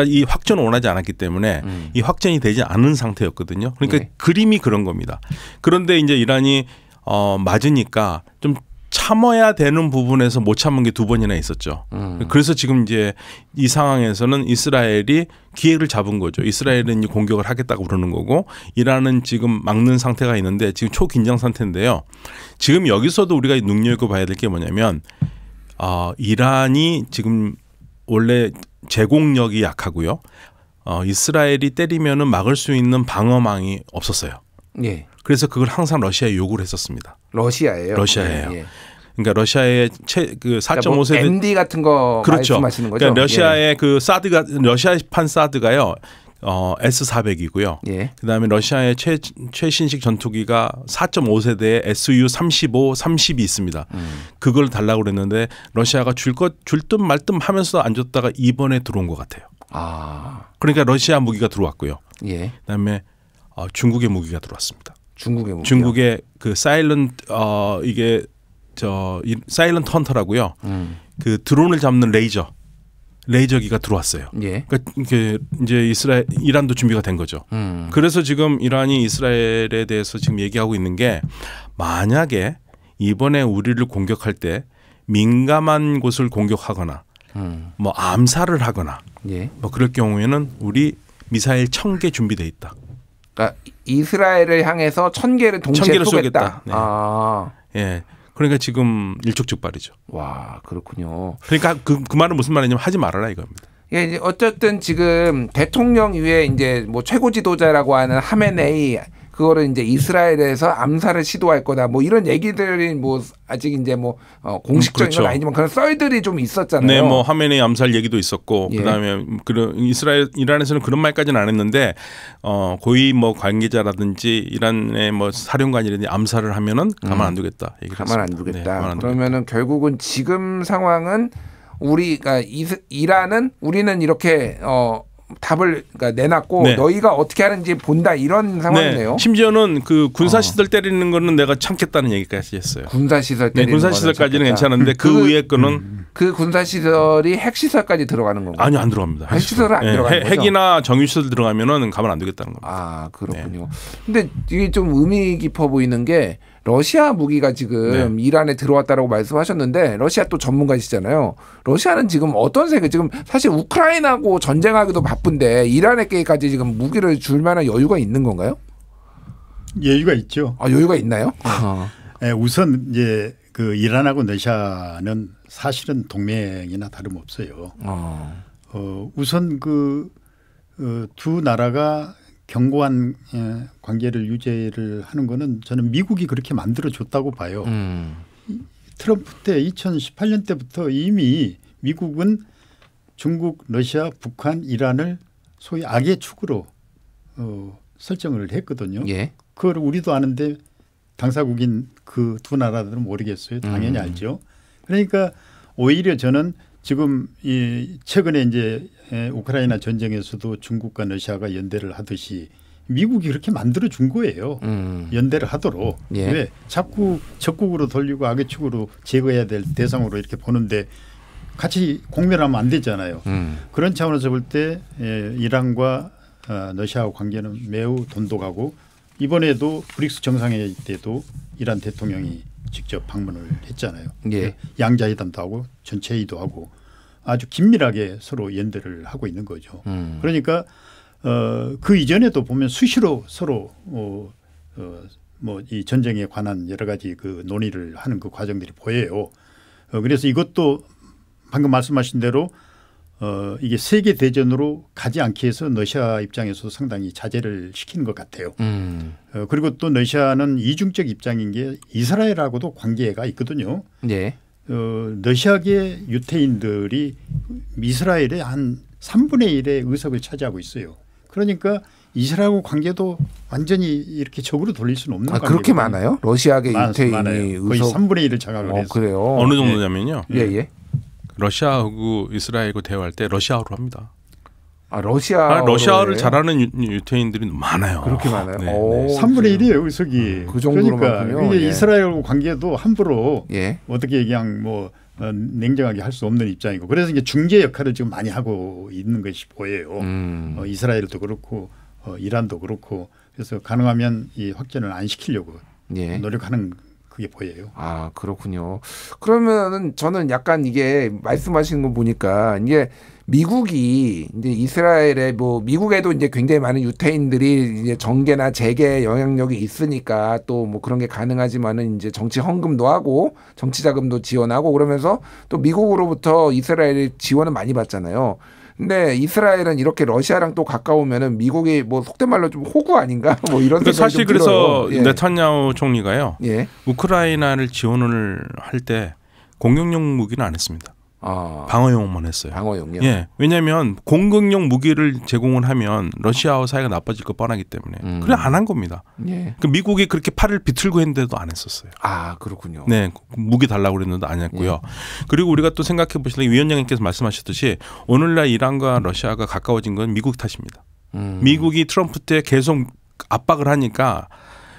이 확전을 원하지 않았기 때문에 이 확전이 되지 않은 상태였거든요. 그러니까 예. 그림이 그런 겁니다. 그런데 이제 이란이 맞으니까 좀 참아야 되는 부분에서 못 참은 게 2번이나 있었죠. 그래서 지금 이제 이 상황에서는 이스라엘이 기회를 잡은 거죠. 이스라엘은 이제 공격을 하겠다고 그러는 거고 이란은 지금 막는 상태가 있는데 지금 초긴장 상태인데요. 지금 여기서도 우리가 눈여겨봐야 될 게 뭐냐면 이란이 지금 원래 제공력이 약하고요. 이스라엘이 때리면은 막을 수 있는 방어망이 없었어요. 예. 그래서 그걸 항상 러시아에 요구를 했었었냐. 러시아예요. 러시아예요. 예. 그러니까 러시아의 그 4.5세대 뭐 MD 같은 거 그렇죠. 말씀하시는 거죠? 그러니까 러시아의 그 사드가 러시아판 사드가요. S400이고요. 예. 그다음에 러시아의 최신식 전투기가 4.5세대의 Su-35, 30이 있습니다. 그걸 달라고 그랬는데 러시아가 줄 듯 말 듯 하면서 안 줬다가 이번에 들어온 것 같아요. 그러니까 러시아 무기가 들어왔고요. 예. 그다음에 중국의 무기가 들어왔습니다. 중국의 무기. 중국의 그 사일런트 이게 사일런트 헌터라고요. 그 드론을 잡는 레이저기가 들어왔어요. 예. 그러니까 이제 이란도 준비가 된 거죠. 그래서 지금 이란이 이스라엘에 대해서 지금 얘기하고 있는 게 만약에 이번에 우리를 공격할 때 민감한 곳을 공격하거나 뭐 암살을 하거나 예. 뭐 그럴 경우에는 우리 미사일 1000개 준비돼 있다. 그러니까 이스라엘을 향해서 1000개를 동시에 쏘겠다. 네. 예. 그러니까 지금 일촉즉발이죠. 와, 그렇군요. 그러니까 그 말은 무슨 말이냐면 하지 말아라 이겁니다. 예, 이제 어쨌든 지금 대통령 위에 이제 뭐 최고 지도자라고 하는 하메네이 그거를 이제 이스라엘에서 암살을 시도할 거다. 뭐 이런 얘기들이 뭐 아직 이제 뭐 공식적인 그렇죠. 건 아니지만 그런 썰들이 좀 있었잖아요. 네, 뭐 하메네이 암살 얘기도 있었고 예. 그다음에 이란에서는 그런 말까지는 안 했는데 고위 뭐 관계자라든지 이란의 뭐 사령관이라든지 암살을 하면은 가만 안 두겠다. 가만 안 두겠다. 네, 가만 안 그러면은 결국은 지금 상황은 우리가 이란은 우리는 이렇게 답을 그러니까 내놨고 네. 너희가 어떻게 하는지 본다 이런 상황이네요. 네, 심지어는 그 군사 시설 때리는 거는 내가 참겠다는 얘기까지 했어요. 군사 시설 네, 때리는 군사 시설까지는 괜찮은데 그 위에 거는 그 군사 시설이 핵 시설까지 들어가는 건가요? 아니요, 안 들어갑니다. 핵 시설은 안 들어가는 거죠? 핵이나 정유 시설 들어가면은 가만 안 두겠다는 겁니다. 아, 그렇군요. 근데 이게 좀 의미 깊어 보이는 게 러시아 무기가 지금 이란에 들어왔다라고 말씀하셨는데 러시아 또 전문가시잖아요. 러시아는 지금 어떤 세계 지금 사실 우크라이나하고 전쟁하기도 바쁜데 이란에게까지 지금 무기를 줄 만한 여유가 있는 건가요? 여유가 있죠. 아, 여유가 있나요? 네, 우선 이제 그 이란하고 러시아는 사실은 동맹이나 다름없어요. 우선 그 두 나라가 견고한 관계를 유지를 하는 거는 저는 미국이 그렇게 만들어 줬다고 봐요. 트럼프 때 2018년 때부터 이미 미국은 중국, 러시아, 북한, 이란을 소위 악의 축으로 설정을 했거든요. 예. 그걸 우리도 아는데 당사국인 그 두 나라들은 모르겠어요. 당연히 알죠. 그러니까 오히려 저는 지금 이 최근에 이제 우크라이나 전쟁에서도 중국과 러시아가 연대를 하듯이 미국이 그렇게 만들어 준 거예요. 연대를 하도록. 예. 왜 자꾸 적국으로 돌리고 악의 축으로 제거해야 될 대상으로 이렇게 보는데 같이 공멸하면 안 되잖아요. 그런 차원에서 볼 때 이란과 러시아와 관계는 매우 돈독하고 이번에도 브릭스 정상회의 때도 이란 대통령이 직접 방문을 했잖아요. 예. 양자회담도 하고 전체 회의도 하고 아주 긴밀하게 서로 연대를 하고 있는 거죠. 그러니까 그 이전에도 보면 수시로 서로 뭐 이 전쟁에 관한 여러 가지 그 논의를 하는 그 과정들이 보여요. 그래서 이것도 방금 말씀하신 대로 이게 세계 대전으로 가지 않기 위해서 러시아 입장에서도 상당히 자제를 시키는 것 같아요. 그리고 또 러시아는 이중적 입장인 게 이스라엘하고도 관계가 있거든요. 예. 러시아계 유태인들이 이스라엘의 한 3분의 1의 의석을 차지하고 있어요. 그러니까 이스라엘하고 관계도 완전히 이렇게 적으로 돌릴 수는 없는 관계거든요. 그렇게 많아요? 러시아계 유태인이 거의 3분의 1을 장악을 해서. 그래요. 어느 정도냐면요. 예. 러시아하고 이스라엘하고 대화할 때 러시아어로 합니다. 아, 러시아를 잘하는 유태인들이 많아요. 그렇게 많아요. 네. 3분의 1이에요 의석이. 그 정도로 그러니까 많군요. 이게 예. 이스라엘하고 관계도 함부로 예. 어떻게 그냥 뭐 냉정하게 할 수 없는 입장이고 그래서 이제 중재 역할을 지금 많이 하고 있는 것이 보여요. 이스라엘도 그렇고 이란도 그렇고 그래서 가능하면 이 확전을 안 시키려고 예. 노력하는 그게 보여요. 아, 그렇군요. 그러면은 저는 약간 이게 말씀하시는 거 보니까 이게 미국이 이제 이스라엘에 뭐 미국에도 이제 굉장히 많은 유태인들이 이제 정계나 재계 영향력이 있으니까 또 뭐 그런 게 가능하지만은 이제 정치 헌금도 하고 정치 자금도 지원하고 그러면서 또 미국으로부터 이스라엘이 지원을 많이 받잖아요. 근데 이스라엘은 이렇게 러시아랑 또 가까우면은 미국이 뭐 속된 말로 좀 호구 아닌가? 뭐 이런 생각이 사실 좀 그래서 들어요. 예. 네타냐후 총리가요. 예. 우크라이나를 지원을 할 때 공격용 무기는 안 했습니다. 아, 방어용만 했어요. 방어용이요? 예, 왜냐하면 공격용 무기를 제공을 하면 러시아와 사이가 나빠질 거 뻔하기 때문에 그래 안 한 겁니다. 예. 그 미국이 그렇게 팔을 비틀고 했는데도 안 했었어요. 아, 그렇군요. 네, 무기 달라고 그랬는데 안 했고요. 그리고 우리가 또 생각해 보시면 위원장님께서 말씀하셨듯이 오늘날 이란과 러시아가 가까워진 건 미국 탓입니다. 미국이 트럼프 때 계속 압박을 하니까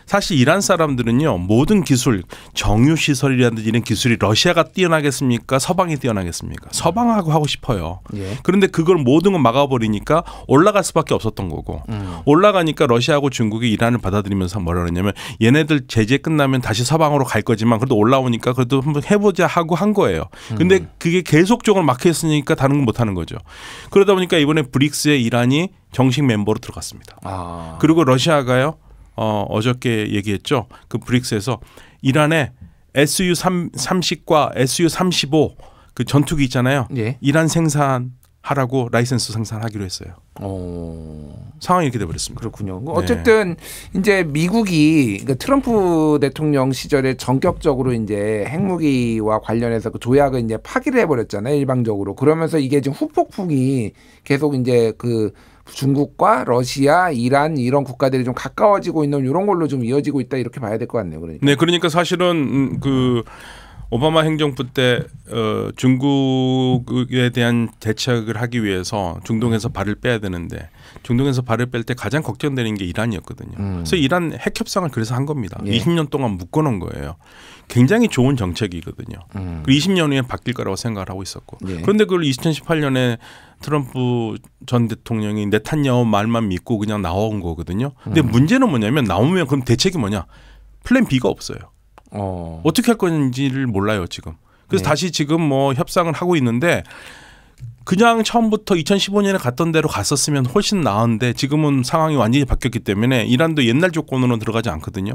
사실 이란 사람들은요 모든 기술 정유 시설이라든지 이런 기술이 러시아가 뛰어나겠습니까? 서방이 뛰어나겠습니까? 서방하고 하고 싶어요. 예. 그런데 그걸 모든 걸 막아버리니까 올라갈 수밖에 없었던 거고 올라가니까 러시아하고 중국이 이란을 받아들이면서 뭐라 그러냐면 얘네들 제재 끝나면 다시 서방으로 갈 거지만 그래도 올라오니까 그래도 한번 해보자 하고 한 거예요. 근데 그게 계속적으로 막혔으니까 다른 건 못하는 거죠. 그러다 보니까 이번에 브릭스에 이란이 정식 멤버로 들어갔습니다. 아. 그리고 러시아가요. 어저께 얘기했죠. 그 브릭스에서 이란의 SU-30과 SU-35 그 전투기 있잖아요. 예. 이란 생산하라고 라이센스 생산하기로 했어요. 상황이 이렇게 돼버렸습니다. 그렇군요. 어쨌든 이제 미국이 그러니까 트럼프 대통령 시절에 전격적으로 이제 핵무기와 관련해서 그 조약을 이제 파기를 해버렸잖아요. 일방적으로. 그러면서 이게 지금 후폭풍이 계속 이제 그 중국과 러시아, 이란 이런 국가들이 좀 가까워지고 있는 이런 걸로 좀 이어지고 있다 이렇게 봐야 될 것 같네요. 그러니까. 네, 그러니까 사실은 그 오바마 행정부 때 중국에 대한 대책을 하기 위해서 중동에서 발을 빼야 되는데 중동에서 발을 뺄 때 가장 걱정되는 게 이란이었거든요. 그래서 이란 핵 협상을 그래서 한 겁니다. 예. 20년 동안 묶어놓은 거예요. 굉장히 좋은 정책이거든요. 그 20년 후에 바뀔 거라고 생각을 하고 있었고. 예. 그런데 그걸 2018년에 트럼프 전 대통령이 네타냐후 말만 믿고 그냥 나온 거거든요. 근데 문제는 뭐냐면 나오면 그럼 대책이 뭐냐? 플랜 B가 없어요. 어떻게 할 건지를 몰라요 지금. 그래서 네. 다시 지금 뭐 협상을 하고 있는데 그냥 처음부터 2015년에 갔던 대로 갔었으면 훨씬 나은데 지금은 상황이 완전히 바뀌었기 때문에 이란도 옛날 조건으로 들어가지 않거든요.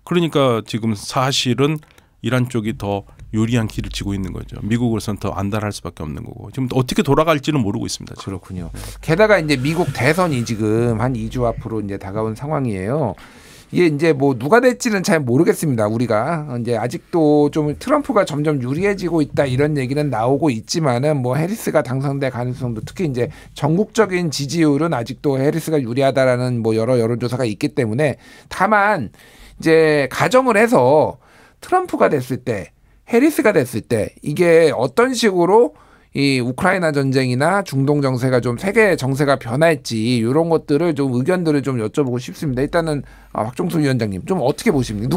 그러니까 지금 사실은 이란 쪽이 더 유리한 길을 지고 있는 거죠. 미국으로서는 더 안달할 수밖에 없는 거고 지금 어떻게 돌아갈지는 모르고 있습니다. 지금. 그렇군요. 게다가 이제 미국 대선이 지금 한 2주 앞으로 이제 다가온 상황이에요. 이게 이제 뭐 누가 될지는 잘 모르겠습니다. 우리가 이제 아직도 좀 트럼프가 점점 유리해지고 있다 이런 얘기는 나오고 있지만은 뭐 해리스가 당선될 가능성도 특히 이제 전국적인 지지율은 아직도 해리스가 유리하다라는 뭐 여러 여론조사가 있기 때문에 다만 이제 가정을 해서 트럼프가 됐을 때 해리스가 됐을 때 이게 어떤 식으로 이 우크라이나 전쟁이나 중동 정세가 좀 세계 정세가 변할지 이런 것들을 좀 의견들을 좀 여쭤보고 싶습니다. 일단은 박종수 위원장님 좀 어떻게 보십니까?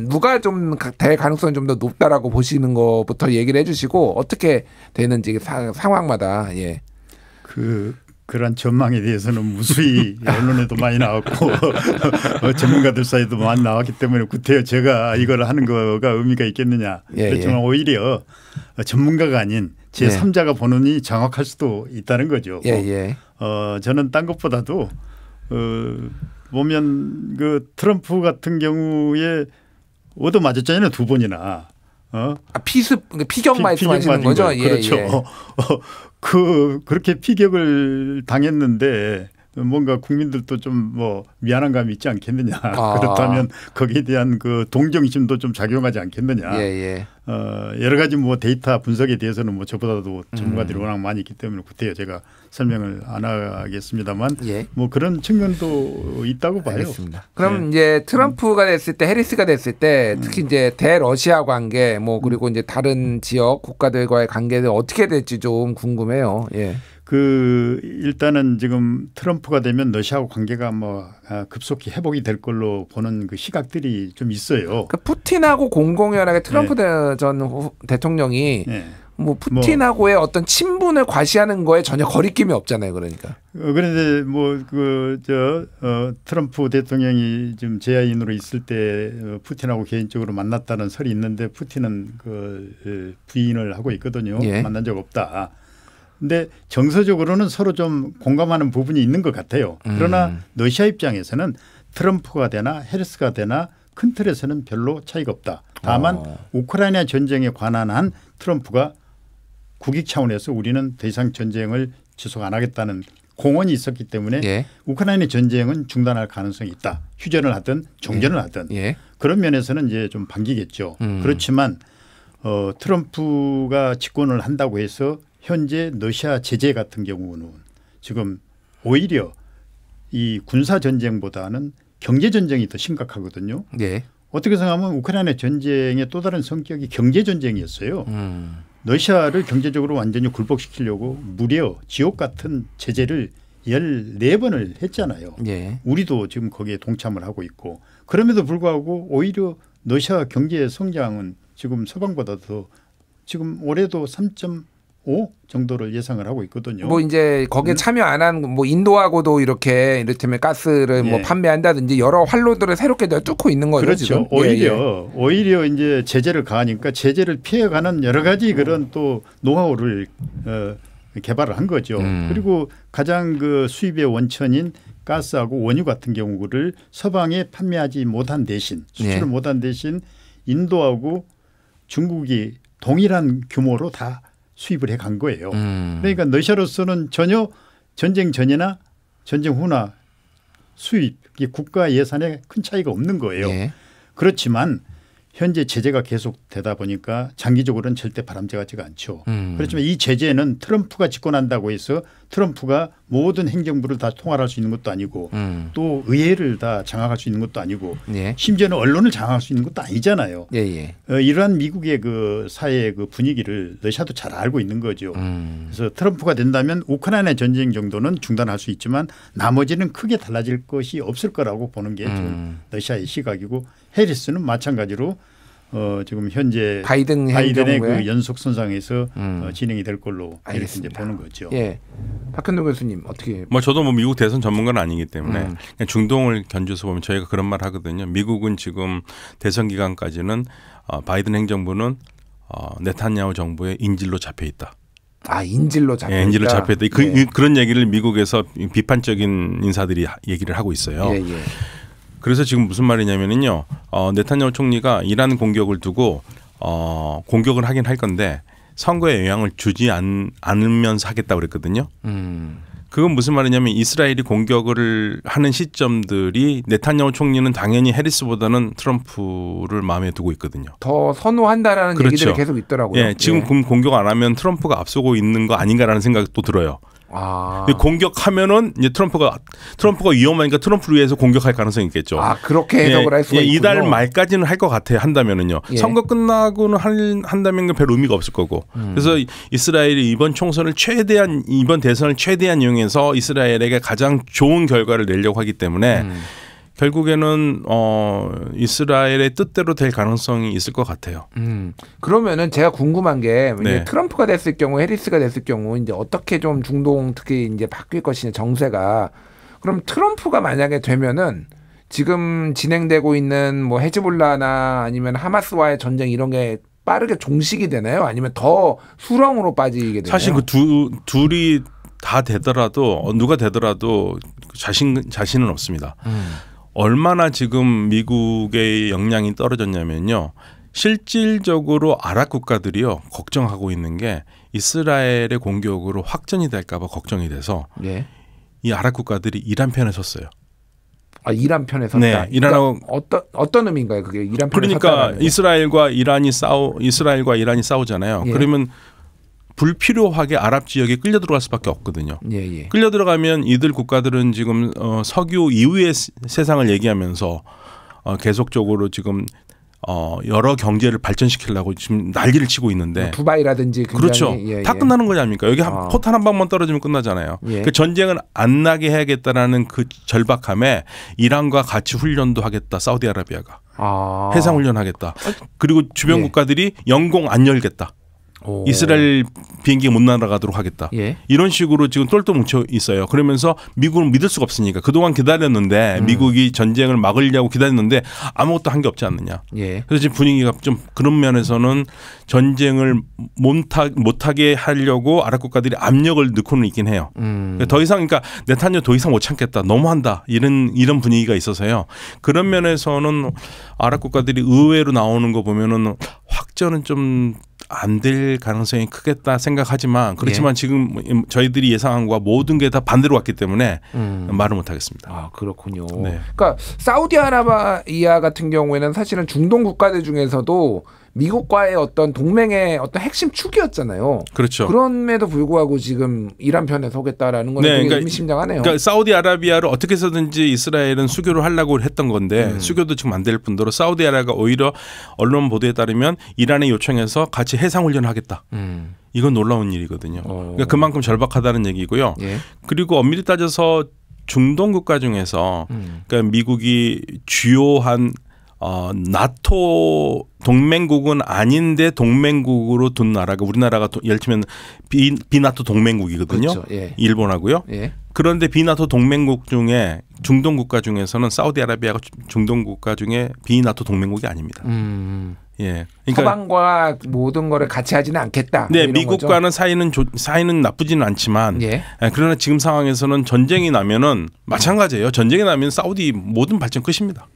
누가 좀 될 가능성이 좀 더 높다라고 보시는 것부터 얘기를 해주시고 어떻게 되는지 상황마다 예. 그런 전망에 대해서는 무수히 언론에도 많이 나왔고 전문가들 사이도 많이 나왔기 때문에 구태여 제가 이걸 하는 거가 의미가 있겠느냐. 그렇지만 오히려 전문가가 아닌 제3자가 보느니 정확할 수도 있다는 거죠. 저는 딴 것보다도 보면 그 트럼프 같은 경우에 얻어 맞았잖아요. 2번이나. 피격 말씀하시는 거죠? 그렇죠. 그렇게 피격을 당했는데 뭔가 국민들도 좀 뭐 미안한 감이 있지 않겠느냐. 그렇다면 거기에 대한 그 동정심도 좀 작용하지 않겠느냐. 여러 가지 뭐 데이터 분석에 대해서는 뭐 저보다도 전문가들이 워낙 많이 있기 때문에 그때요 제가 설명을 안 하겠습니다만 뭐 그런 측면도 있다고 봐요. 알겠습니다. 그럼 이제 트럼프가 됐을 때 해리스가 됐을 때 특히 이제 대러시아 관계 뭐 그리고 이제 다른 지역 국가들과의 관계를 어떻게 될지 좀 궁금해요. 일단은 지금 트럼프가 되면 러시아하고 관계가 뭐 급속히 회복이 될 걸로 보는 그 시각들이 좀 있어요. 그 푸틴하고 공공연하게 트럼프 전 대통령이 뭐 푸틴하고의 어떤 친분을 과시하는 거에 전혀 거리낌이 없잖아요. 그러니까. 그런데 뭐 트럼프 대통령이 지금 재하인으로 있을 때 푸틴하고 개인적으로 만났다는 설이 있는데 푸틴은 부인을 하고 있거든요. 예. 만난 적 없다. 근데 정서적으로는 서로 좀 공감하는 부분이 있는 것 같아요. 그러나 러시아 입장에서는 트럼프가 되나 해리스가 되나 큰 틀에서는 별로 차이가 없다. 다만 우크라이나 전쟁에 관한 한 트럼프가 국익 차원에서 우리는 더 이상 전쟁을 지속 안 하겠다는 공언이 있었기 때문에 예. 우크라이나 전쟁은 중단할 가능성이 있다. 휴전을 하든 종전을 하든 예. 그런 면에서는 이제 좀 반기겠죠. 그렇지만 트럼프가 집권을 한다고 해서 현재 러시아 제재 같은 경우는 지금 오히려 이 군사 전쟁보다는 경제 전쟁이 더 심각하거든요. 예. 어떻게 생각하면 우크라이나 전쟁의 또 다른 성격이 경제 전쟁이었어요. 러시아를 경제적으로 완전히 굴복시키려고 무려 지옥 같은 제재를 14번을 했잖아요. 예. 우리도 지금 거기에 동참을 하고 있고 그럼에도 불구하고 오히려 러시아 경제 성장은 지금 서방보다 더 지금 올해도 3.5 정도를 예상을 하고 있거든요. 뭐 이제 거기에 참여 안 한 뭐 인도하고도 이렇게 이를테면 가스를 뭐 예. 판매한다든지 여러 활로들을 새롭게 뚫고 있는 거죠. 그렇죠. 지금. 오히려 이제 제재를 가하니까 제재를 피해가는 여러 가지 그런 또 노하우를 개발을 한 거죠. 그리고 가장 그 수입의 원천인 가스하고 원유 같은 경우를 서방에 판매하지 못한 대신 수출을 예. 못한 대신 인도하고 중국이 동일한 규모로 다 수입을 해 간 거예요. 그러니까 러시아로서는 전혀 전쟁 전이나 전쟁 후나 수입, 국가 예산에 큰 차이가 없는 거예요. 예. 그렇지만 현재 제재가 계속되다 보니까 장기적으로는 절대 바람직하지가 않죠. 그렇지만 이 제재는 트럼프가 집권한다고 해서 트럼프가 모든 행정부를 다 통할할 수 있는 것도 아니고 또 의회를 다 장악할 수 있는 것도 아니고 예. 심지어는 언론을 장악할 수 있는 것도 아니잖아요. 예. 이러한 미국의 그 사회의 그 분위기를 러시아도 잘 알고 있는 거죠. 그래서 트럼프가 된다면 우크라이나 전쟁 정도는 중단할 수 있지만 나머지는 크게 달라질 것이 없을 거라고 보는 게 좀 러시아의 시각이고 해리스는 마찬가지로 지금 현재 바이든의 그 연속 선상에서 진행이 될 걸로 이렇게 이제 보는 거죠. 예, 박현동 교수님 어떻게? 뭐 저도 뭐 미국 대선 전문가는 아니기 때문에 그냥 중동을 견주서 보면 저희가 그런 말 하거든요. 미국은 지금 대선 기간까지는 바이든 행정부는 네탄야후 정부의 인질로 잡혀 있다. 아, 인질로 잡혀 있다. 예, 인질로 잡혀 있다. 그런 얘기를 미국에서 비판적인 인사들이 얘기를 하고 있어요. 예. 그래서 지금 무슨 말이냐면요. 네탄야후 총리가 이란 공격을 두고 공격을 하긴 할 건데 선거에 영향을 주지 않으면서 하겠다고 그랬거든요. 그건 무슨 말이냐면 이스라엘이 공격을 하는 시점들이 네탄야후 총리는 당연히 해리스보다는 트럼프를 마음에 두고 있거든요. 더 선호한다라는 그렇죠. 얘기들이 계속 있더라고요. 예, 지금 공격 안 하면 트럼프가 앞서고 있는 거 아닌가라는 생각도 들어요. 공격하면은 이제 트럼프가 위험하니까 트럼프를 위해서 공격할 가능성이 있겠죠. 아, 그렇게 해석을 할 수가 있군요. 이달 말까지는 할 것 같아요. 한다면은요. 예. 선거 끝나고는 한다면 별 의미가 없을 거고. 그래서 이스라엘이 이번 대선을 최대한 이용해서 이스라엘에게 가장 좋은 결과를 내려고 하기 때문에 결국에는 이스라엘의 뜻대로 될 가능성이 있을 것 같아요. 그러면은 제가 궁금한 게 네. 트럼프가 됐을 경우, 해리스가 됐을 경우 이제 어떻게 좀 중동 특히 이제 바뀔 것이냐 정세가. 그럼 트럼프가 만약에 되면은 지금 진행되고 있는 뭐 헤즈볼라나 아니면 하마스와의 전쟁 이런 게 빠르게 종식이 되나요? 아니면 더 수렁으로 빠지게 되나요? 사실 그 둘이 다 되더라도 누가 되더라도 자신은 없습니다. 얼마나 지금 미국의 역량이 떨어졌냐면요. 실질적으로 아랍 국가들이요 걱정하고 있는 게 이스라엘의 공격으로 확전이 될까 봐 걱정이 돼서 예. 이 아랍 국가들이 이란 편에 섰어요. 아, 이란 편에 섰다. 네, 이란하고 어떤 의미인가요? 그게 이란 편에 그러니까 섰다는 게. 이스라엘과 이란이 싸우잖아요. 예. 그러면 불필요하게 아랍 지역에 끌려 들어갈 수밖에 없거든요. 예. 끌려 들어가면 이들 국가들은 지금 석유 이후의 세상을 얘기하면서 계속적으로 지금 여러 경제를 발전시키려고 지금 난리를 치고 있는데 두바이라든지 그렇죠. 다 끝나는 거지 않습니까? 여기 포탄 한 방만 떨어지면 끝나잖아요. 예. 그 전쟁은 안 나게 해야겠다라는 그 절박함에 이란과 같이 훈련도 하겠다. 사우디아라비아가 해상 훈련하겠다. 그리고 주변 국가들이 영공 안 열겠다. 이스라엘 비행기가 못 날아가도록 하겠다. 예. 이런 식으로 지금 똘똘 뭉쳐 있어요. 그러면서 미국을 믿을 수가 없으니까 그동안 기다렸는데 미국이 전쟁을 막으려고 기다렸는데 아무것도 한 게 없지 않느냐. 예. 그래서 지금 분위기가 좀 그런 면에서는 전쟁을 못하게 하려고 아랍 국가들이 압력을 넣고는 있긴 해요. 더 이상 그러니까 네타냐후 더 이상 못 참겠다. 너무한다. 이런 분위기가 있어서요. 그런 면에서는 아랍 국가들이 의외로 나오는 거 보면은 확전은 좀 안 될 가능성이 크겠다 생각하지만 그렇지만 지금 저희들이 예상한 거와 모든 게 다 반대로 왔기 때문에 말을 못 하겠습니다. 아, 그렇군요. 네. 그러니까 사우디아라비아 같은 경우에는 사실은 중동 국가들 중에서도 미국과의 어떤 동맹의 어떤 핵심 축이었잖아요. 그렇죠. 그럼에도 불구하고 지금 이란 편에 서겠다라는 건 되게 의미심장하네요. 그러니까 사우디아라비아를 어떻게 해서든지 이스라엘은 수교를 하려고 했던 건데 수교도 지금 안 될 뿐더러 사우디아라비아가 오히려 언론 보도에 따르면 이란에 요청해서 같이 해상훈련을 하겠다. 이건 놀라운 일이거든요. 그러니까 그만큼 절박하다는 얘기고요. 예. 그리고 엄밀히 따져서 중동 국가 중에서 그러니까 미국이 주요한 나토 동맹국은 아닌데 동맹국으로 둔 나라가 우리나라가 예를 들면 비나토 동맹국이거든요. 그렇죠. 예. 일본하고요. 예. 그런데 비나토 동맹국 중에 중동 국가 중에서는 사우디아라비아가 중동 국가 중에 비나토 동맹국이 아닙니다. 예. 그러니까 서방과 모든 거를 같이 하지는 않겠다. 네, 미국과는 사이는 나쁘지는 않지만 예. 그러나 지금 상황에서는 전쟁이 나면은 마찬가지예요. 전쟁이 나면 사우디 모든 발전 끝입니다.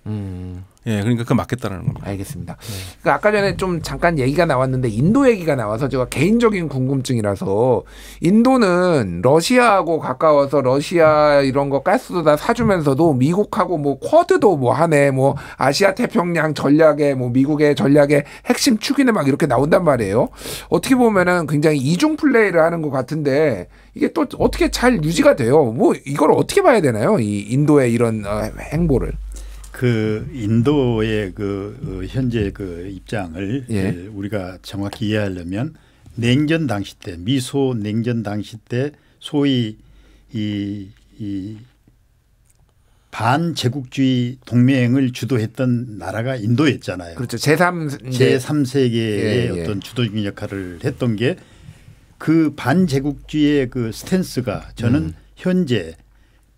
예, 그러니까 그 맞겠다는 겁니다. 알겠습니다. 그러니까 아까 전에 좀 잠깐 얘기가 나왔는데 인도 얘기가 나와서 제가 개인적인 궁금증이라서 인도는 러시아하고 가까워서 러시아 이런 거 가스도 다 사주면서도 미국하고 뭐 쿼드도 뭐 하네 뭐 아시아 태평양 전략에 뭐 미국의 전략의 핵심 축이네 막 이렇게 나온단 말이에요. 어떻게 보면은 굉장히 이중 플레이를 하는 것 같은데 이게 또 어떻게 잘 유지가 돼요? 뭐 이걸 어떻게 봐야 되나요? 이 인도의 이런 행보를. 그 인도의 그 현재 그 입장을 우리가 정확히 이해하려면 냉전 당시 때 미소 냉전 당시 때 소위 이 반제국주의 동맹을 주도했던 나라가 인도였잖아요. 그렇죠. 제3세계의 어떤 주도적인 역할을 했던 게 그 반제국주의의 그 스탠스가 저는 현재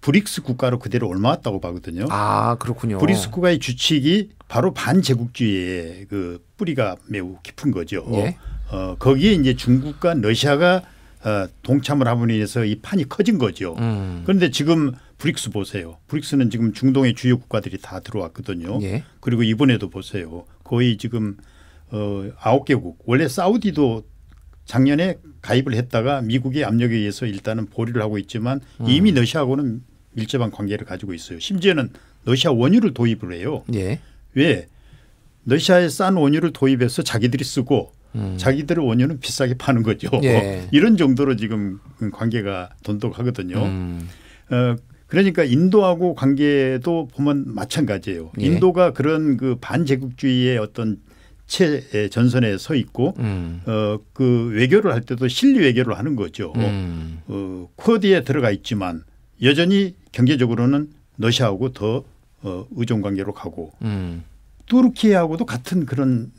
브릭스 국가로 그대로 옮아왔다고 보거든요. 아, 그렇군요. 브릭스 국가의 주축이 바로 반제국주의의 그 뿌리가 매우 깊은 거죠. 예. 거기에 이제 중국과 러시아가 동참을 함으로 인해서 이 판이 커진 거죠. 그런데 지금 브릭스 보세요. 브릭스는 지금 중동의 주요 국가들이 다 들어왔거든요. 예. 그리고 이번에도 보세요. 거의 지금 9개국. 원래 사우디도 작년에 가입을 했다가 미국의 압력에 의해서 일단은 보류를 하고 있지만 이미 러시아하고는 밀접한 관계를 가지고 있어요. 심지어는 러시아 원유를 도입을 해요. 예. 왜? 러시아에 싼 원유를 도입해서 자기들이 쓰고 자기들의 원유는 비싸게 파는 거죠. 예. 이런 정도로 지금 관계가 돈독하거든요. 그러니까 인도하고 관계도 보면 마찬가지예요. 예. 인도가 그런 그 반제국주의의 어떤 전선에 서 있고 그 외교를 할 때도 실리 외교를 하는 거죠. 쿼드에 들어가 있지만 여전히 경제적으로는 러시아하고 더 의존 관계로 가고 투르키예하고도 같은 그런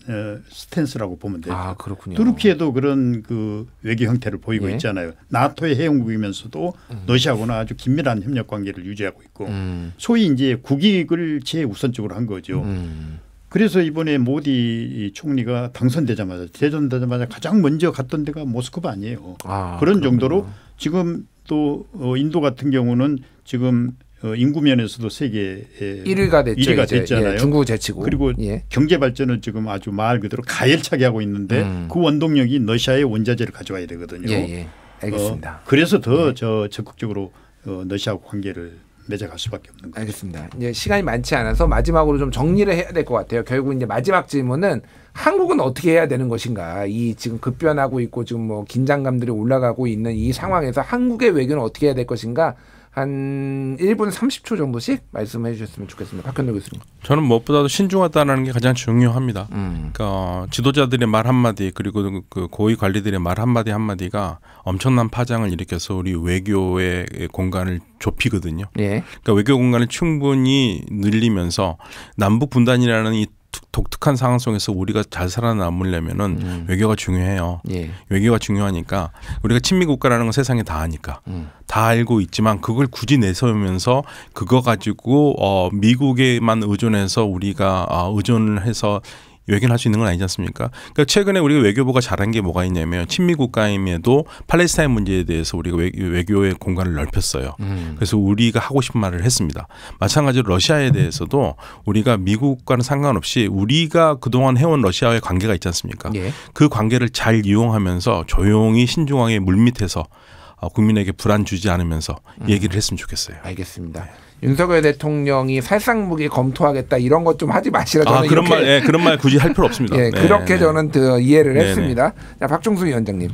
스탠스라고 보면 돼요. 아, 그렇군요. 투르키에도 그런 그 외교 형태를 보이고 예. 있잖아요. 나토의 회원국이면서도 러시아하고는 아주 긴밀한 협력 관계를 유지하고 있고 소위 이제 국익을 제우선적으로 한 거죠. 그래서 이번에 모디 총리가 당선되자마자 가장 먼저 갔던 데가 모스크바 아니에요. 아, 그런 그렇구나. 정도로 지금 또 인도 같은 경우는 지금 인구 면에서도 세계 1위가 됐죠. 1위가 이제. 됐잖아요. 예, 중국 제치고. 그리고 예. 경제 발전을 지금 아주 말 그대로 가열차게 하고 있는데 그 원동력이 러시아의 원자재를 가져와야 되거든요. 예. 알겠습니다. 그래서 더 적극적으로 러시아와 관계를 맺어갈 수밖에 없는 거죠. 알겠습니다. 이제 시간이 많지 않아서 마지막으로 좀 정리를 해야 될 것 같아요. 결국 이제 마지막 질문은 한국은 어떻게 해야 되는 것인가? 이 지금 급변하고 있고 지금 뭐 긴장감들이 올라가고 있는 이 상황에서 한국의 외교는 어떻게 해야 될 것인가? 한 1분 30초 정도씩 말씀해 주셨으면 좋겠습니다. 박현도 교수님. 저는 무엇보다도 신중하다는 게 가장 중요합니다. 그러니까 지도자들의 말 한마디 그리고 그 고위 관리들의 말 한마디 한마디가 엄청난 파장을 일으켜서 우리 외교의 공간을 좁히거든요. 예. 그러니까 외교 공간을 충분히 늘리면서 남북 분단이라는 이 독특한 상황 속에서 우리가 잘 살아남으려면은 외교가 중요해요. 예. 외교가 중요하니까 우리가 친미 국가라는 건 세상에 다 아니까 다 알고 있지만 그걸 굳이 내세우면서 그거 가지고 미국에만 의존해서 우리가 의존을 해서 외교를 할 수 있는 건 아니지 않습니까? 그러니까 최근에 우리가 외교부가 잘한 게 뭐가 있냐면 친미 국가임에도 팔레스타인 문제에 대해서 우리가 외교의 공간을 넓혔어요. 그래서 우리가 하고 싶은 말을 했습니다. 마찬가지로 러시아에 대해서도 우리가 미국과는 상관없이 우리가 그동안 해온 러시아와의 관계가 있지 않습니까? 예. 그 관계를 잘 이용하면서 조용히 신중하게 물밑에서 국민에게 불안 주지 않으면서 얘기를 했으면 좋겠어요. 알겠습니다. 윤석열 대통령이 살상무기 검토하겠다 이런 것 좀 하지 마시라. 저는 그런 말 굳이 할 필요 없습니다. 예, 그렇게 저는 이해를 했습니다. 자, 박종수 위원장님.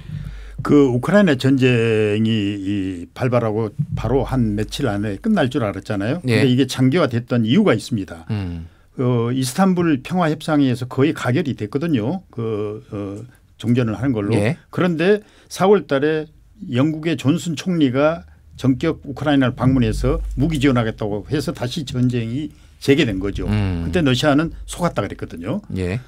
그 우크라이나 전쟁이 발발하고 바로 한 며칠 안에 끝날 줄 알았잖아요. 예. 근데 이게 장기화됐던 이유가 있습니다. 이스탄불 평화협상에서 거의 가결이 됐거든요. 종전을 하는 걸로. 예. 그런데 4월 달에 영국의 존슨 총리가 전격 우크라이나를 방문해서 무기 지원하겠다고 해서 다시 전쟁이 재개된 거죠. 그때 러시아는 속았다 그랬거든요. 예.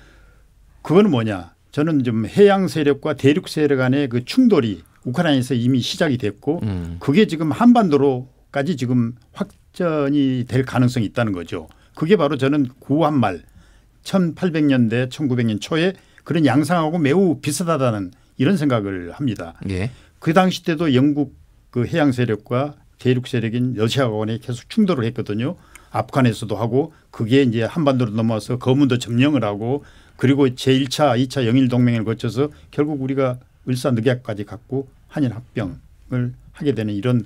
그거는 뭐냐. 저는 좀 해양 세력과 대륙 세력 간의 그 충돌이 우크라이나에서 이미 시작이 됐고 그게 지금 한반도로까지 지금 확전이 될 가능성이 있다는 거죠. 그게 바로 저는 구한말 1800년대 1900년 초에 그런 양상하고 매우 비슷하다는 이런 생각을 합니다. 예. 그 당시 때도 영국 그 해양 세력과 대륙 세력인 러시아가 간에 계속 충돌을 했거든요. 아프간에서도 하고 그게 이제 한반도로 넘어와서 거문도 점령을 하고 그리고 제1차, 2차 영일 동맹을 거쳐서 결국 우리가 을사늑약까지 갖고 한일 합병을 하게 되는 이런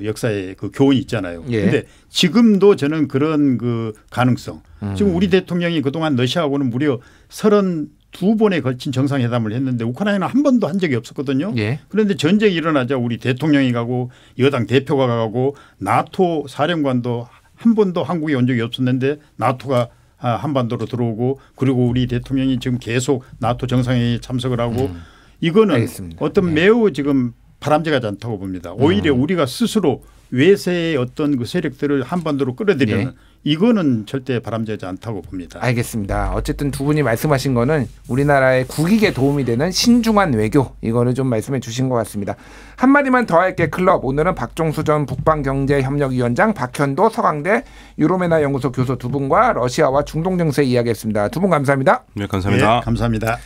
역사의 그 교훈이 있잖아요. 그런데 예. 지금도 저는 그런 그 가능성. 지금 우리 대통령이 그동안 러시아하고는 무려 32번에 걸친 정상회담을 했는데 우크라이나는 한 번도 한 적이 없었거든요. 예. 그런데 전쟁이 일어나자 우리 대통령이 가고 여당 대표가 가고 나토 사령관도 한 번도 한국에 온 적이 없었는데 나토가 한반도로 들어오고 그리고 우리 대통령이 지금 계속 나토 정상회의에 참석을 하고 이거는 알겠습니다. 어떤 매우 지금 바람직하지 않다고 봅니다. 오히려 우리가 스스로 외세의 어떤 그 세력들을 한반도로 끌어들이는 네. 이거는 절대 바람직하지 않다고 봅니다. 알겠습니다. 어쨌든 두 분이 말씀하신 거는 우리나라의 국익에 도움이 되는 신중한 외교 이거를 좀 말씀해 주신 것 같습니다. 한마디만 더 할게 클럽. 오늘은 박종수 전 북방경제협력위원장, 박현도 서강대 유로메나 연구소 교수 두 분과 러시아와 중동 정세 이야기했습니다. 두 분 감사합니다. 네, 감사합니다. 네, 감사합니다.